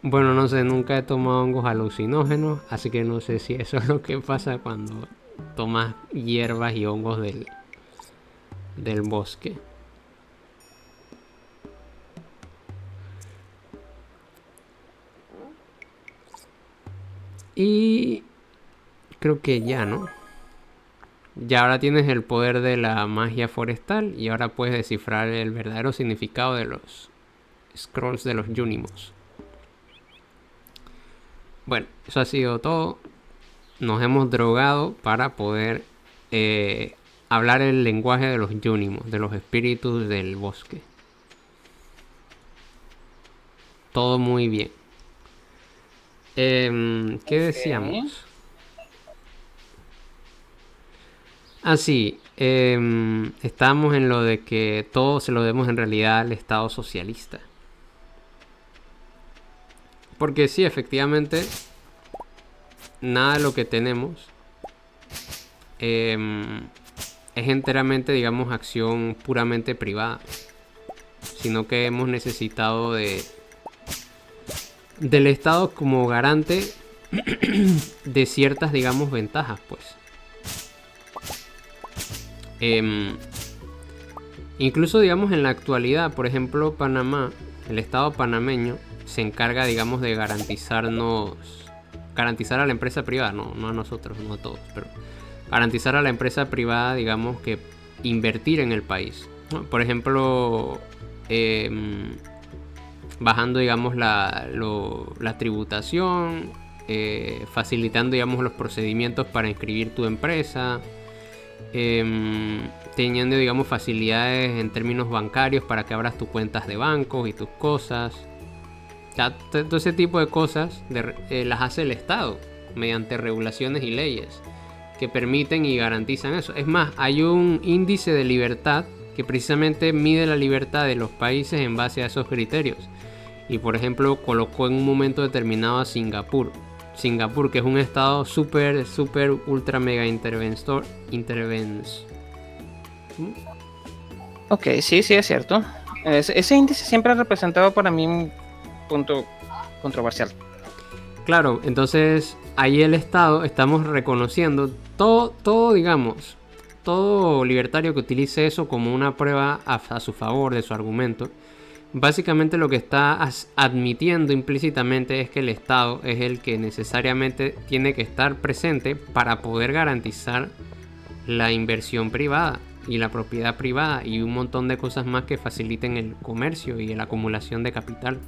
S1: Bueno, no sé, nunca he tomado hongos alucinógenos. Así que no sé si eso es lo que pasa cuando tomas hierbas y hongos del bosque. Y creo que ya, ¿no? Ya ahora tienes el poder de la magia forestal y ahora puedes descifrar el verdadero significado de los scrolls de los Yunimos. Bueno, eso ha sido todo. Nos hemos drogado para poder hablar el lenguaje de los Yunimos, de los espíritus del bosque. Todo muy bien. ¿Qué decíamos? Ah, sí. Estábamos en lo de que todo se lo debemos en realidad al Estado socialista. Porque sí, efectivamente, nada de lo que tenemos es enteramente, digamos, acción puramente privada. Sino que hemos necesitado del Estado como garante de ciertas, digamos, ventajas, pues. Incluso, digamos, en la actualidad, por ejemplo, Panamá, el Estado panameño se encarga, digamos, de garantizar a la empresa privada, no a nosotros, no a todos, pero garantizar a la empresa privada, digamos, que invertir en el país, ¿no? Por ejemplo, bajando, digamos, la tributación, facilitando, digamos, los procedimientos para inscribir tu empresa, teniendo, digamos, facilidades en términos bancarios para que abras tus cuentas de bancos y tus cosas. Todo ese tipo de cosas las hace el Estado mediante regulaciones y leyes que permiten y garantizan eso. Es más, hay un índice de libertad que precisamente mide la libertad de los países en base a esos criterios. Y por ejemplo, colocó en un momento determinado a Singapur, que es un estado súper, ultra, mega interventor.
S2: Ok, sí, es cierto. Ese índice siempre ha representado para mí un punto controversial.
S1: Claro, entonces ahí el Estado estamos reconociendo todo, digamos, todo libertario que utilice eso como una prueba a su favor de su argumento. Básicamente lo que está admitiendo implícitamente es que el Estado es el que necesariamente tiene que estar presente para poder garantizar la inversión privada y la propiedad privada y un montón de cosas más que faciliten el comercio y la acumulación de capital.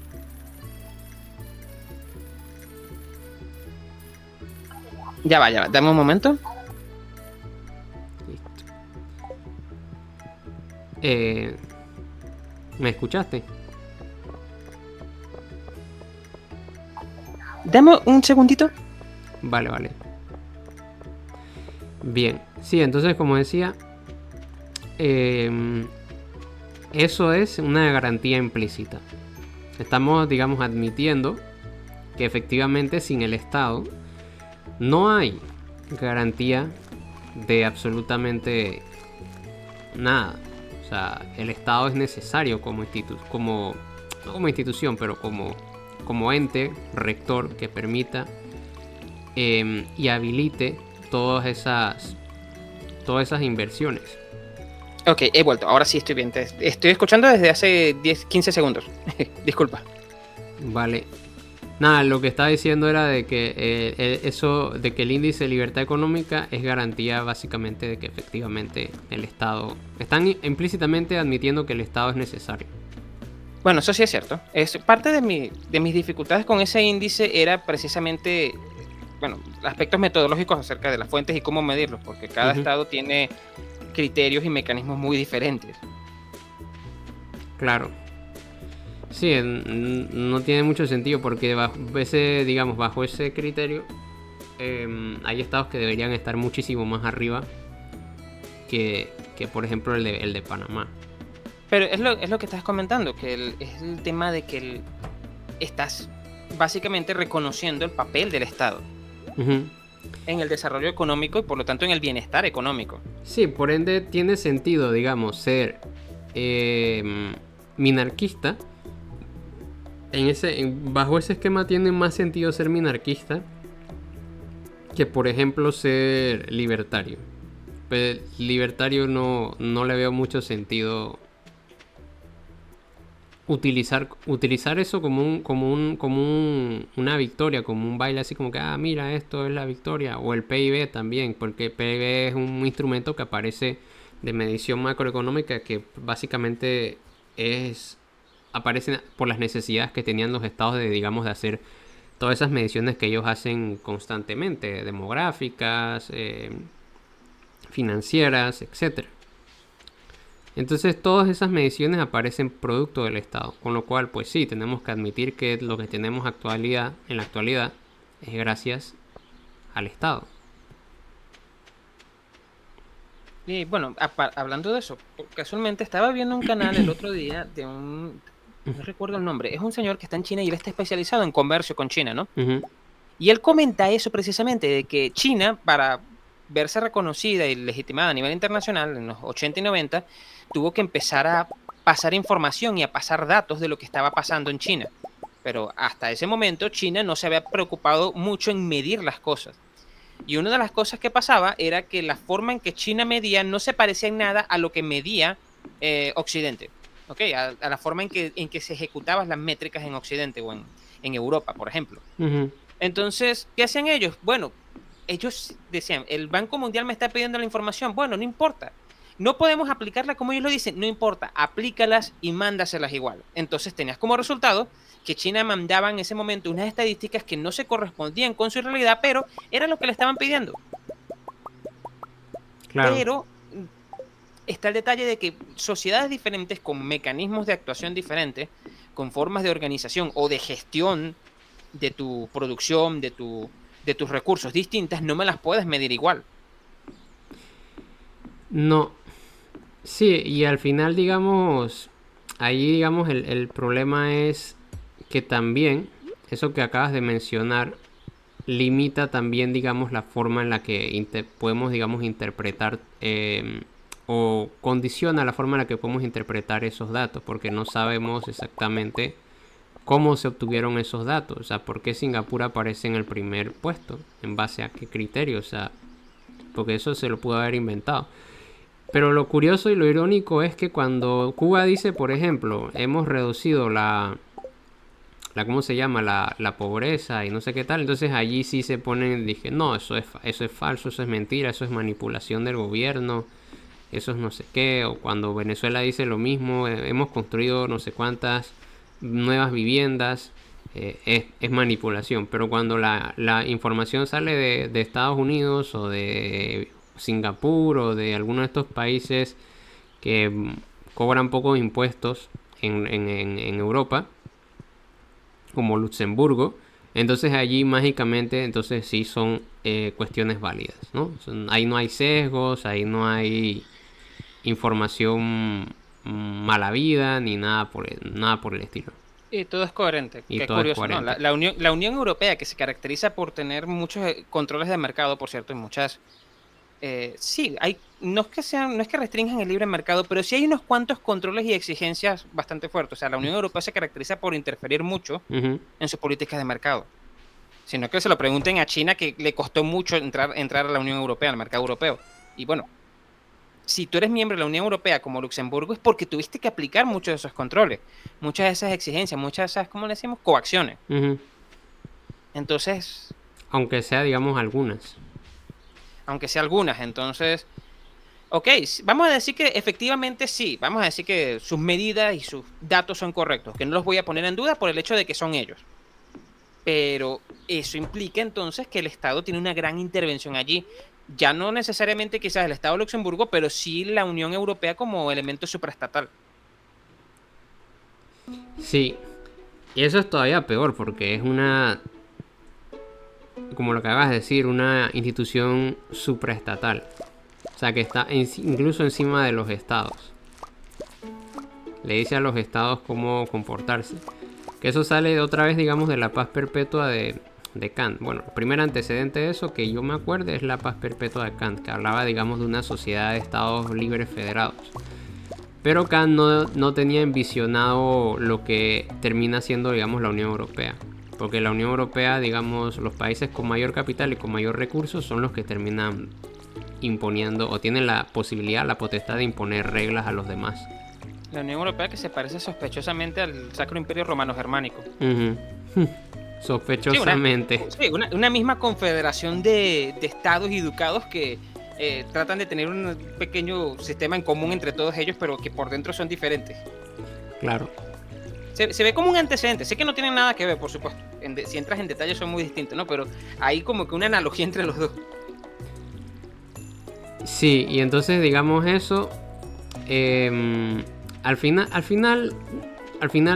S2: Ya va, dame un momento.
S1: Listo. ¿Me escuchaste?
S2: Dame un segundito.
S1: Vale. Bien, sí, entonces como decía, eso es una garantía implícita. Estamos, digamos, admitiendo que efectivamente sin el Estado no hay garantía de absolutamente nada. O sea, el Estado es necesario como no como institución, pero como ente rector que permita y habilite todas esas inversiones.
S2: Ok, he vuelto. Ahora sí estoy bien. Te estoy escuchando desde hace 15 segundos. Disculpa.
S1: Vale. Nada, lo que estaba diciendo era de que de que el índice de libertad económica es garantía básicamente de que efectivamente el Estado... Están implícitamente admitiendo que el Estado es necesario.
S2: Bueno, eso sí es cierto. Parte de mis dificultades con ese índice era precisamente, aspectos metodológicos acerca de las fuentes y cómo medirlos, porque cada estado tiene criterios y mecanismos muy diferentes.
S1: Claro. Sí, no tiene mucho sentido porque bajo ese criterio hay estados que deberían estar muchísimo más arriba que por ejemplo el de Panamá.
S2: Pero es lo que estás comentando, que es el tema de que estás básicamente reconociendo el papel del Estado en el desarrollo económico y por lo tanto en el bienestar económico.
S1: Sí, por ende tiene sentido, digamos, ser minarquista. Bajo ese esquema tiene más sentido ser minarquista que, por ejemplo, ser libertario. Pero libertario no le veo mucho sentido utilizar eso una victoria, como un baile así como que, mira, esto es la victoria, o el PIB también, porque el PIB es un instrumento que aparece de medición macroeconómica que básicamente aparece por las necesidades que tenían los estados de, digamos, de hacer todas esas mediciones que ellos hacen constantemente, demográficas, financieras, etcétera. Entonces todas esas mediciones aparecen producto del Estado, con lo cual pues sí, tenemos que admitir que lo que tenemos en la actualidad es gracias al Estado.
S2: Y bueno, hablando de eso, casualmente estaba viendo un canal el otro día de no recuerdo el nombre, es un señor que está en China y él está especializado en comercio con China, ¿no?
S1: Uh-huh.
S2: Y él comenta eso precisamente, de que China, para verse reconocida y legitimada a nivel internacional en los 80 y 90, tuvo que empezar a pasar información y a pasar datos de lo que estaba pasando en China. Pero hasta ese momento China no se había preocupado mucho en medir las cosas. Y una de las cosas que pasaba era que la forma en que China medía no se parecía en nada a lo que medía Occidente. ¿Okay? A la forma en que se ejecutaban las métricas en Occidente o en Europa, por ejemplo.
S1: Uh-huh.
S2: Entonces, ¿qué hacían ellos? Bueno, ellos decían, el Banco Mundial me está pidiendo la información. Bueno, no importa. No podemos aplicarla como ellos lo dicen. No importa. Aplícalas y mándaselas igual. Entonces, tenías como resultado que China mandaba en ese momento unas estadísticas que no se correspondían con su realidad, pero era lo que le estaban pidiendo.
S1: Claro.
S2: Pero está el detalle de que sociedades diferentes, con mecanismos de actuación diferentes, con formas de organización o de gestión de tu producción, de tus recursos distintas, no me las puedes medir igual.
S1: No. Sí, y al final, digamos, ahí, digamos, el problema es que también, eso que acabas de mencionar, limita también, digamos, la forma en la que podemos, digamos, interpretar o condiciona la forma en la que podemos interpretar esos datos, porque no sabemos exactamente cómo se obtuvieron esos datos, o sea, por qué Singapur aparece en el primer puesto, en base a qué criterio, o sea, porque eso se lo pudo haber inventado. Pero lo curioso y lo irónico es que cuando Cuba dice, por ejemplo, hemos reducido ¿cómo se llama? La pobreza y no sé qué tal, entonces allí sí se ponen, dije, no, eso es falso, eso es mentira, eso es manipulación del gobierno, eso es no sé qué. O cuando Venezuela dice lo mismo, hemos construido no sé cuántas nuevas viviendas, es manipulación. Pero cuando la información sale de Estados Unidos o de Singapur o de alguno de estos países que cobran pocos impuestos en Europa, como Luxemburgo, entonces allí mágicamente entonces sí son cuestiones válidas, ¿no? Ahí no hay sesgos, ahí no hay información mala vida ni nada por el estilo.
S2: Y todo es coherente.
S1: Y
S2: Qué
S1: todo es
S2: curioso, ¿no?
S1: coherente.
S2: La Unión Europea, que se caracteriza por tener muchos controles de mercado, por cierto, y muchas... sí, no es que restrinjan el libre mercado, pero sí hay unos cuantos controles y exigencias bastante fuertes. O sea, la Unión Europea se caracteriza por interferir mucho
S1: Uh-huh.
S2: en sus políticas de mercado. Sino que se lo pregunten a China, que le costó mucho entrar a la Unión Europea, al mercado europeo. Y bueno, si tú eres miembro de la Unión Europea como Luxemburgo, es porque tuviste que aplicar muchos de esos controles, muchas de esas exigencias, muchas de esas, ¿cómo le decimos? Coacciones.
S1: Uh-huh.
S2: Entonces,
S1: Aunque sea, digamos, algunas.
S2: aunque sea algunas, entonces, ok, vamos a decir que efectivamente sí, vamos a decir que sus medidas y sus datos son correctos, que no los voy a poner en duda por el hecho de que son ellos. Pero eso implica entonces que el Estado tiene una gran intervención allí. Ya no necesariamente quizás el Estado de Luxemburgo, pero sí la Unión Europea como elemento supraestatal.
S1: Sí. Y eso es todavía peor porque es como lo que acabas de decir, una institución supraestatal. O sea, que está incluso encima de los estados. Le dice a los estados cómo comportarse. Que eso sale otra vez, digamos, de la paz perpetua de Kant. Bueno, el primer antecedente de eso que yo me acuerdo es la paz perpetua de Kant, que hablaba, digamos, de una sociedad de estados libres federados. Pero Kant no tenía envisionado lo que termina siendo, digamos, la Unión Europea. Porque la Unión Europea, digamos, los países con mayor capital y con mayor recursos son los que terminan imponiendo o tienen la posibilidad, la potestad de imponer reglas a los demás.
S2: La Unión Europea, que se parece sospechosamente al Sacro Imperio Romano Germánico.
S1: Ujú. Sospechosamente.
S2: Sí, una misma confederación de estados y ducados que tratan de tener un pequeño sistema en común entre todos ellos, pero que por dentro son diferentes.
S1: Claro.
S2: Se ve como un antecedente. Sé que no tienen nada que ver, por supuesto. Si entras en detalle son muy distintos, ¿no? Pero hay como que una analogía entre los dos.
S1: Sí, y entonces digamos eso. Al final,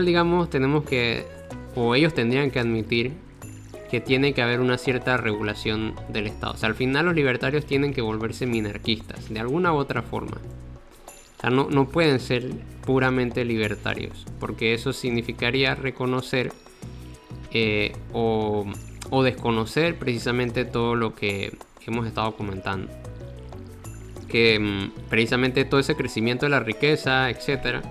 S1: digamos, tenemos que, o ellos tendrían que admitir que tiene que haber una cierta regulación del Estado. O sea, al final los libertarios tienen que volverse minarquistas, de alguna u otra forma. O sea, no pueden ser puramente libertarios, porque eso significaría reconocer o desconocer precisamente todo lo que hemos estado comentando. Que precisamente todo ese crecimiento de la riqueza, etcétera,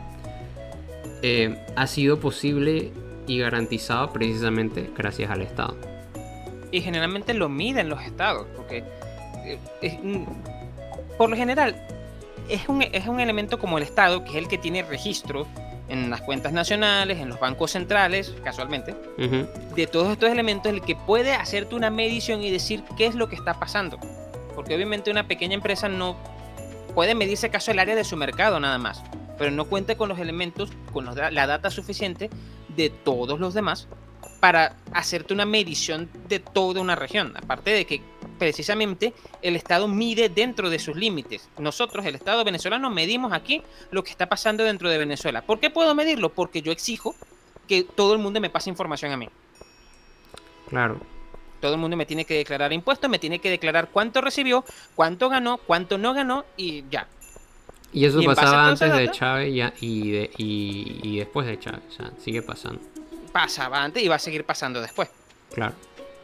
S1: ha sido posible y garantizado precisamente gracias al Estado.
S2: Y generalmente lo miden los estados, porque por lo general es un elemento como el Estado, que es el que tiene registro en las cuentas nacionales, en los bancos centrales, casualmente, de todos estos elementos, el que puede hacerte una medición y decir qué es lo que está pasando. Porque obviamente una pequeña empresa no puede medirse acaso el área de su mercado nada más, pero no cuenta con los elementos, con la data suficiente de todos los demás para hacerte una medición de toda una región. Aparte de que precisamente el Estado mide dentro de sus límites. Nosotros, el Estado venezolano, medimos aquí lo que está pasando dentro de Venezuela. ¿Por qué puedo medirlo? Porque yo exijo que todo el mundo me pase información a mí.
S1: Claro.
S2: Todo el mundo me tiene que declarar impuestos, me tiene que declarar cuánto recibió, cuánto ganó, cuánto no ganó y ya.
S1: Y eso pasaba antes de Chávez y después de Chávez. O sea, sigue pasando.
S2: Pasaba antes y va a seguir pasando después.
S1: Claro.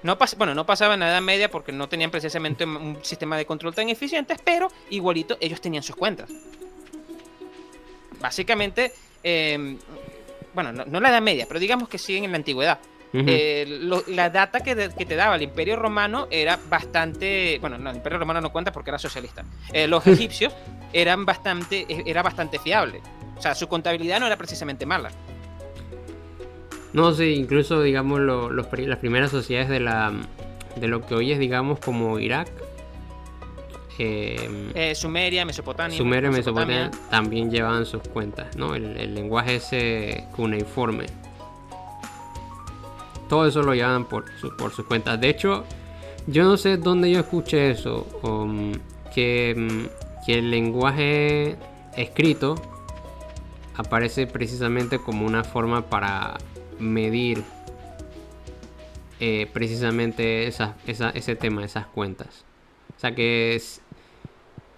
S2: No pasaba en la Edad Media porque no tenían precisamente un sistema de control tan eficiente, pero igualito ellos tenían sus cuentas. Básicamente, no la Edad Media, pero digamos que siguen en la antigüedad. La data que te daba el Imperio Romano era bastante... Bueno, no, el Imperio Romano no cuenta porque era socialista. Los egipcios era bastante fiable. O sea, su contabilidad no era precisamente mala.
S1: No, sí, incluso digamos las primeras sociedades de lo que hoy es, digamos, como Irak.
S2: Sumeria, Mesopotamia.
S1: Mesopotamia también llevaban sus cuentas, ¿no? El lenguaje ese cuneiforme. Todo eso lo llevaban por sus cuentas. De hecho, yo no sé dónde yo escuché eso. Que el lenguaje escrito aparece precisamente como una forma para medir precisamente ese tema, esas cuentas. O sea que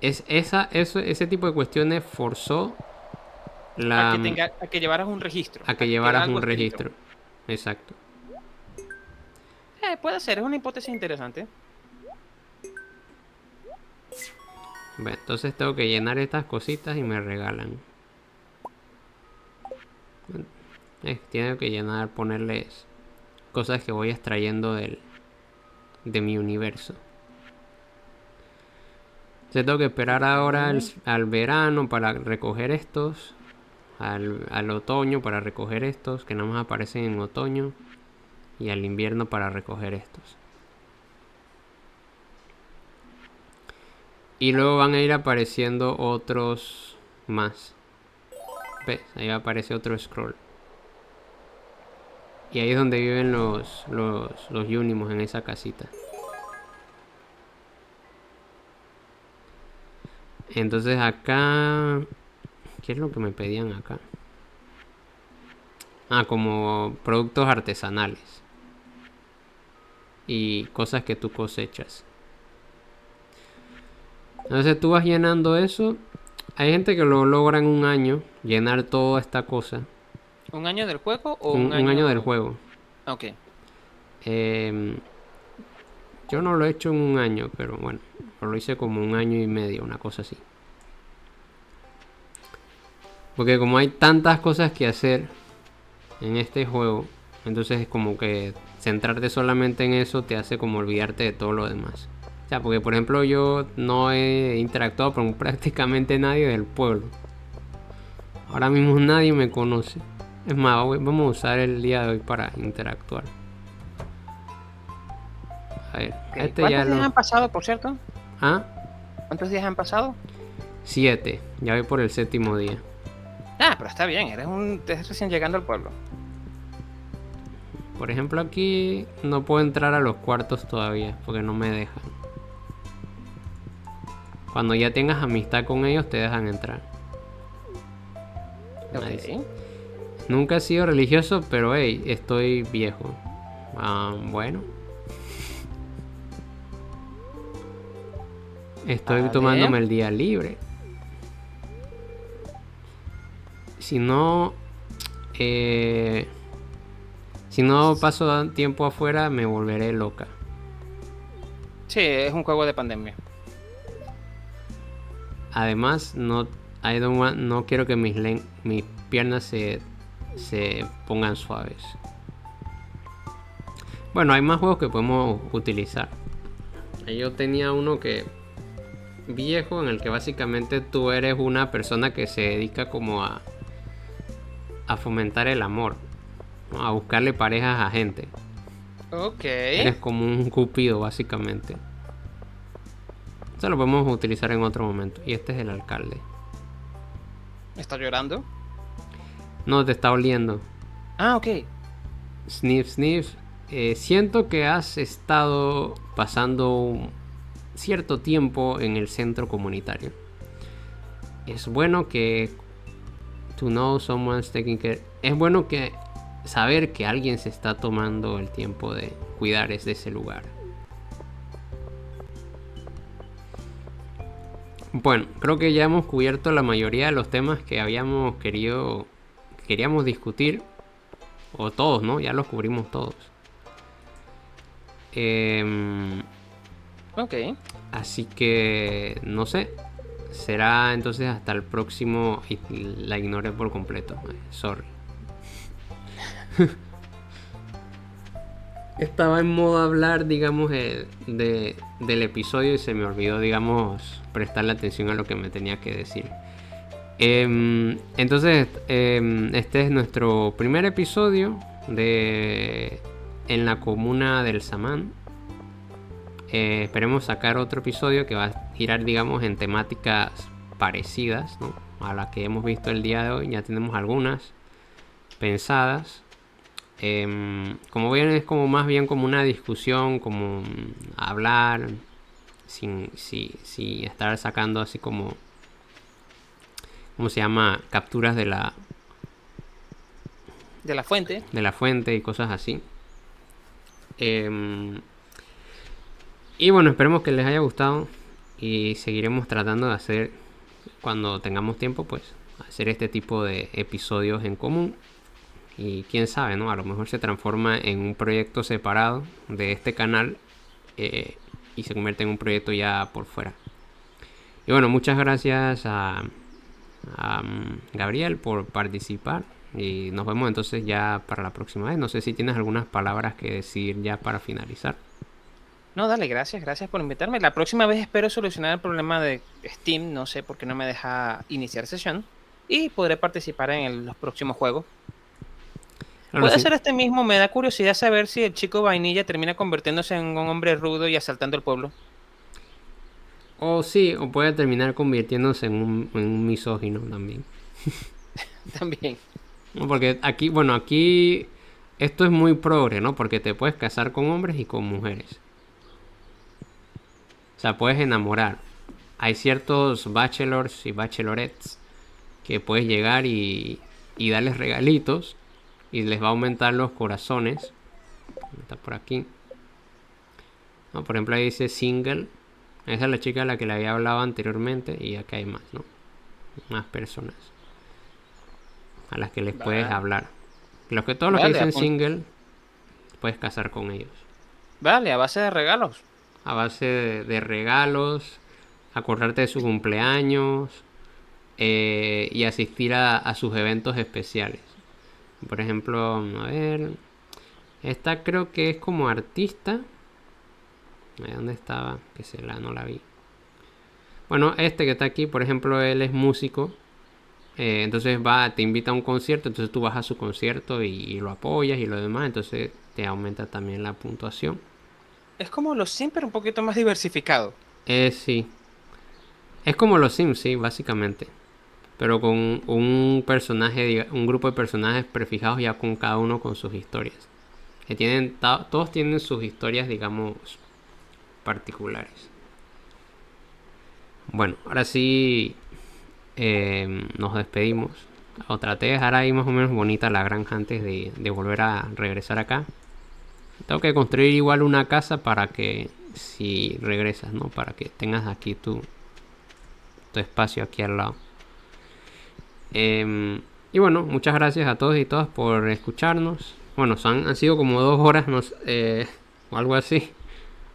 S1: ese tipo de cuestiones forzó
S2: a que llevaras un registro.
S1: A que llevaras un registro. Exacto.
S2: Puede ser, es una hipótesis interesante.
S1: Bueno, entonces tengo que llenar estas cositas y me regalan. Tengo que ponerles cosas que voy extrayendo de mi universo. Entonces tengo que esperar ahora al verano para recoger estos. Al otoño para recoger estos, que nada más aparecen en otoño. Y al invierno para recoger estos. Y luego van a ir apareciendo otros más. ¿Ves? Ahí aparece otro scroll. Y ahí es donde viven los Unimos, en esa casita. Entonces acá... ¿Qué es lo que me pedían acá? Como productos artesanales. Y cosas que tú cosechas. Entonces tú vas llenando eso. Hay gente que lo logra en un año, llenar toda esta cosa.
S2: ¿Un año del juego o
S1: un año del juego?
S2: Ok.
S1: Yo no lo he hecho en un año, pero bueno, lo hice como un año y medio, una cosa así. Porque como hay tantas cosas que hacer en este juego, entonces es como que centrarte solamente en eso te hace como olvidarte de todo lo demás. O sea, porque por ejemplo yo no he interactuado con prácticamente nadie del pueblo. Ahora mismo nadie me conoce. Es más, vamos a usar el día de hoy para interactuar. A ver,
S2: Ok, ¿cuántos días han pasado, por cierto?
S1: ¿Ah?
S2: ¿Cuántos días han pasado?
S1: 7. Ya voy por el 7º día.
S2: Ah, pero está bien, eres recién llegando al pueblo.
S1: Por ejemplo, aquí no puedo entrar a los cuartos todavía porque no me dejan. Cuando ya tengas amistad con ellos te dejan entrar. Nice.
S2: Ok.
S1: Nunca he sido religioso, pero hey, estoy viejo. Bueno. Estoy tomándome el día libre. Si no paso tiempo afuera, me volveré loca.
S2: Sí, es un juego de pandemia.
S1: Además, no quiero que mis piernas se pongan suaves. Bueno, hay más juegos que podemos utilizar. Yo tenía uno viejo en el que básicamente tú eres una persona que se dedica como a fomentar el amor, ¿no? A buscarle parejas a gente.
S2: Ok.
S1: Eres como un cupido básicamente. Eso lo podemos utilizar en otro momento. Y este es el alcalde.
S2: ¿Está llorando?
S1: No, te está oliendo.
S2: Ah, ok.
S1: Sniff, sniff. Siento que has estado pasando un cierto tiempo en el centro comunitario. Es bueno que to know someone's taking care. Es bueno que saber que alguien se está tomando el tiempo de cuidar de ese lugar. Bueno, creo que ya hemos cubierto la mayoría de los temas que queríamos discutir. O todos, ¿no? Ya los cubrimos todos.
S2: Ok.
S1: Así que, no sé. Será entonces hasta el próximo. Y la ignoré por completo. Sorry. Estaba en modo hablar, digamos, del episodio y se me olvidó, digamos, prestarle atención a lo que me tenía que decir. Entonces, este es nuestro primer episodio en la comuna del Samán. Esperemos sacar otro episodio que va a girar, digamos, en temáticas parecidas, ¿no? A la que hemos visto el día de hoy. Ya tenemos algunas pensadas. Como ven, es como más bien como una discusión, como hablar sin estar sacando así como, ¿cómo se llama? Capturas de la fuente y cosas así. Y bueno, esperemos que les haya gustado y seguiremos tratando de hacer, cuando tengamos tiempo, pues hacer este tipo de episodios en común. Y quién sabe, ¿no? A lo mejor se transforma en un proyecto separado de este canal y se convierte en un proyecto ya por fuera. Y bueno, muchas gracias a Gabriel por participar. Y nos vemos entonces ya para la próxima vez. No sé si tienes algunas palabras que decir ya para finalizar.
S2: No, dale, gracias por invitarme. La próxima vez espero solucionar el problema de Steam. No sé por qué no me deja iniciar sesión. Y podré participar en los próximos juegos.
S1: Claro,
S2: Puede
S1: sí.
S2: ser este mismo, me da curiosidad saber si el chico vainilla termina convirtiéndose en un hombre rudo y asaltando el pueblo.
S1: O sí, o puede terminar convirtiéndose en un misógino también.
S2: También.
S1: No, porque aquí esto es muy progre, ¿no? Porque te puedes casar con hombres y con mujeres. O sea, puedes enamorar. Hay ciertos bachelors y bachelorettes que puedes llegar y darles regalitos y les va a aumentar los corazones. Está por aquí. No, por ejemplo, ahí dice single. Esa es la chica a la que le había hablado anteriormente. Y acá hay más, ¿no? Más personas a las que les puedes hablar. Todos los que dicen single, puedes casar con ellos.
S2: Vale, a base de regalos.
S1: A base de regalos, acordarte de su cumpleaños y asistir a sus eventos especiales. Por ejemplo, a ver, esta creo que es como artista. ¿Dónde estaba? No la vi. Bueno, este que está aquí, por ejemplo, él es músico Entonces te invita a un concierto, entonces tú vas a su concierto y lo apoyas y lo demás, entonces te aumenta también la puntuación.
S2: Es como los Sims, pero un poquito más diversificado.
S1: Sí, es como los Sims, sí, básicamente. Pero con un personaje, un grupo de personajes prefijados ya con cada uno con sus historias. Que todos tienen sus historias, digamos, particulares. Bueno, ahora sí nos despedimos. O traté de dejar ahí más o menos bonita la granja antes de volver a regresar acá. Tengo que construir igual una casa para que si regresas, ¿no? Para que tengas aquí tu espacio aquí al lado. Y bueno, muchas gracias a todos y todas por escucharnos. Bueno, han sido como 2 horas o algo así.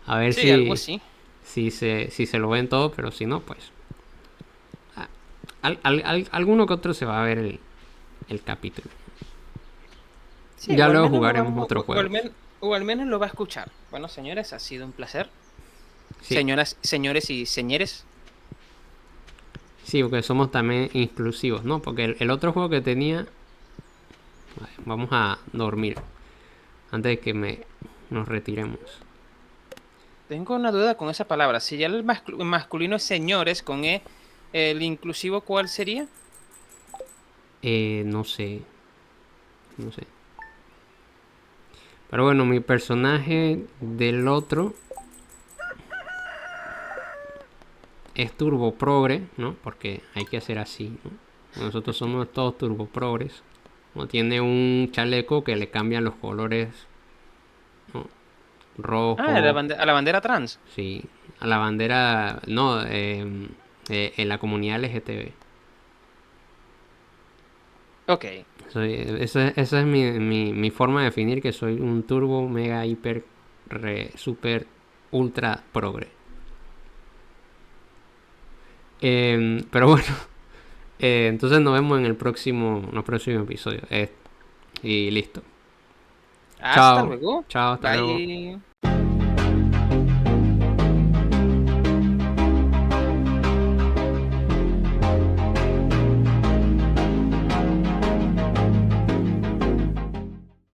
S1: A ver
S2: Sí, algo así.
S1: si se lo ven todo, pero si no, pues alguno que otro se va a ver el capítulo.
S2: Sí,
S1: Ya
S2: o al
S1: luego
S2: menos
S1: jugaremos otros juegos.
S2: o al menos lo va a escuchar. Bueno, señores, ha sido un placer.
S1: Sí,
S2: Señoras, señores y señores.
S1: sí, porque somos también inclusivos, ¿no? Porque el otro juego que tenía... Vamos a dormir antes de que nos retiremos.
S2: Tengo una duda con esa palabra. Si ya el masculino es señores con E, ¿el inclusivo cuál sería?
S1: No sé, no sé. Pero bueno, mi personaje del otro es turbo progre, ¿no? Porque hay que hacer así, ¿no? Nosotros somos todos turbo progres. No tiene un chaleco que le cambian los colores, ¿no?
S2: Ah,
S1: Rojo,
S2: a la bandera trans.
S1: sí. A la bandera, no, en la comunidad LGTB.
S2: Ok.
S1: Esa es mi forma de definir que soy un turbo, mega, hiper, super, ultra progre. Pero bueno, entonces nos vemos en el próximo episodio. Y listo.
S2: Hasta
S1: Chao,
S2: luego.
S1: chao, hasta luego.
S2: Bye.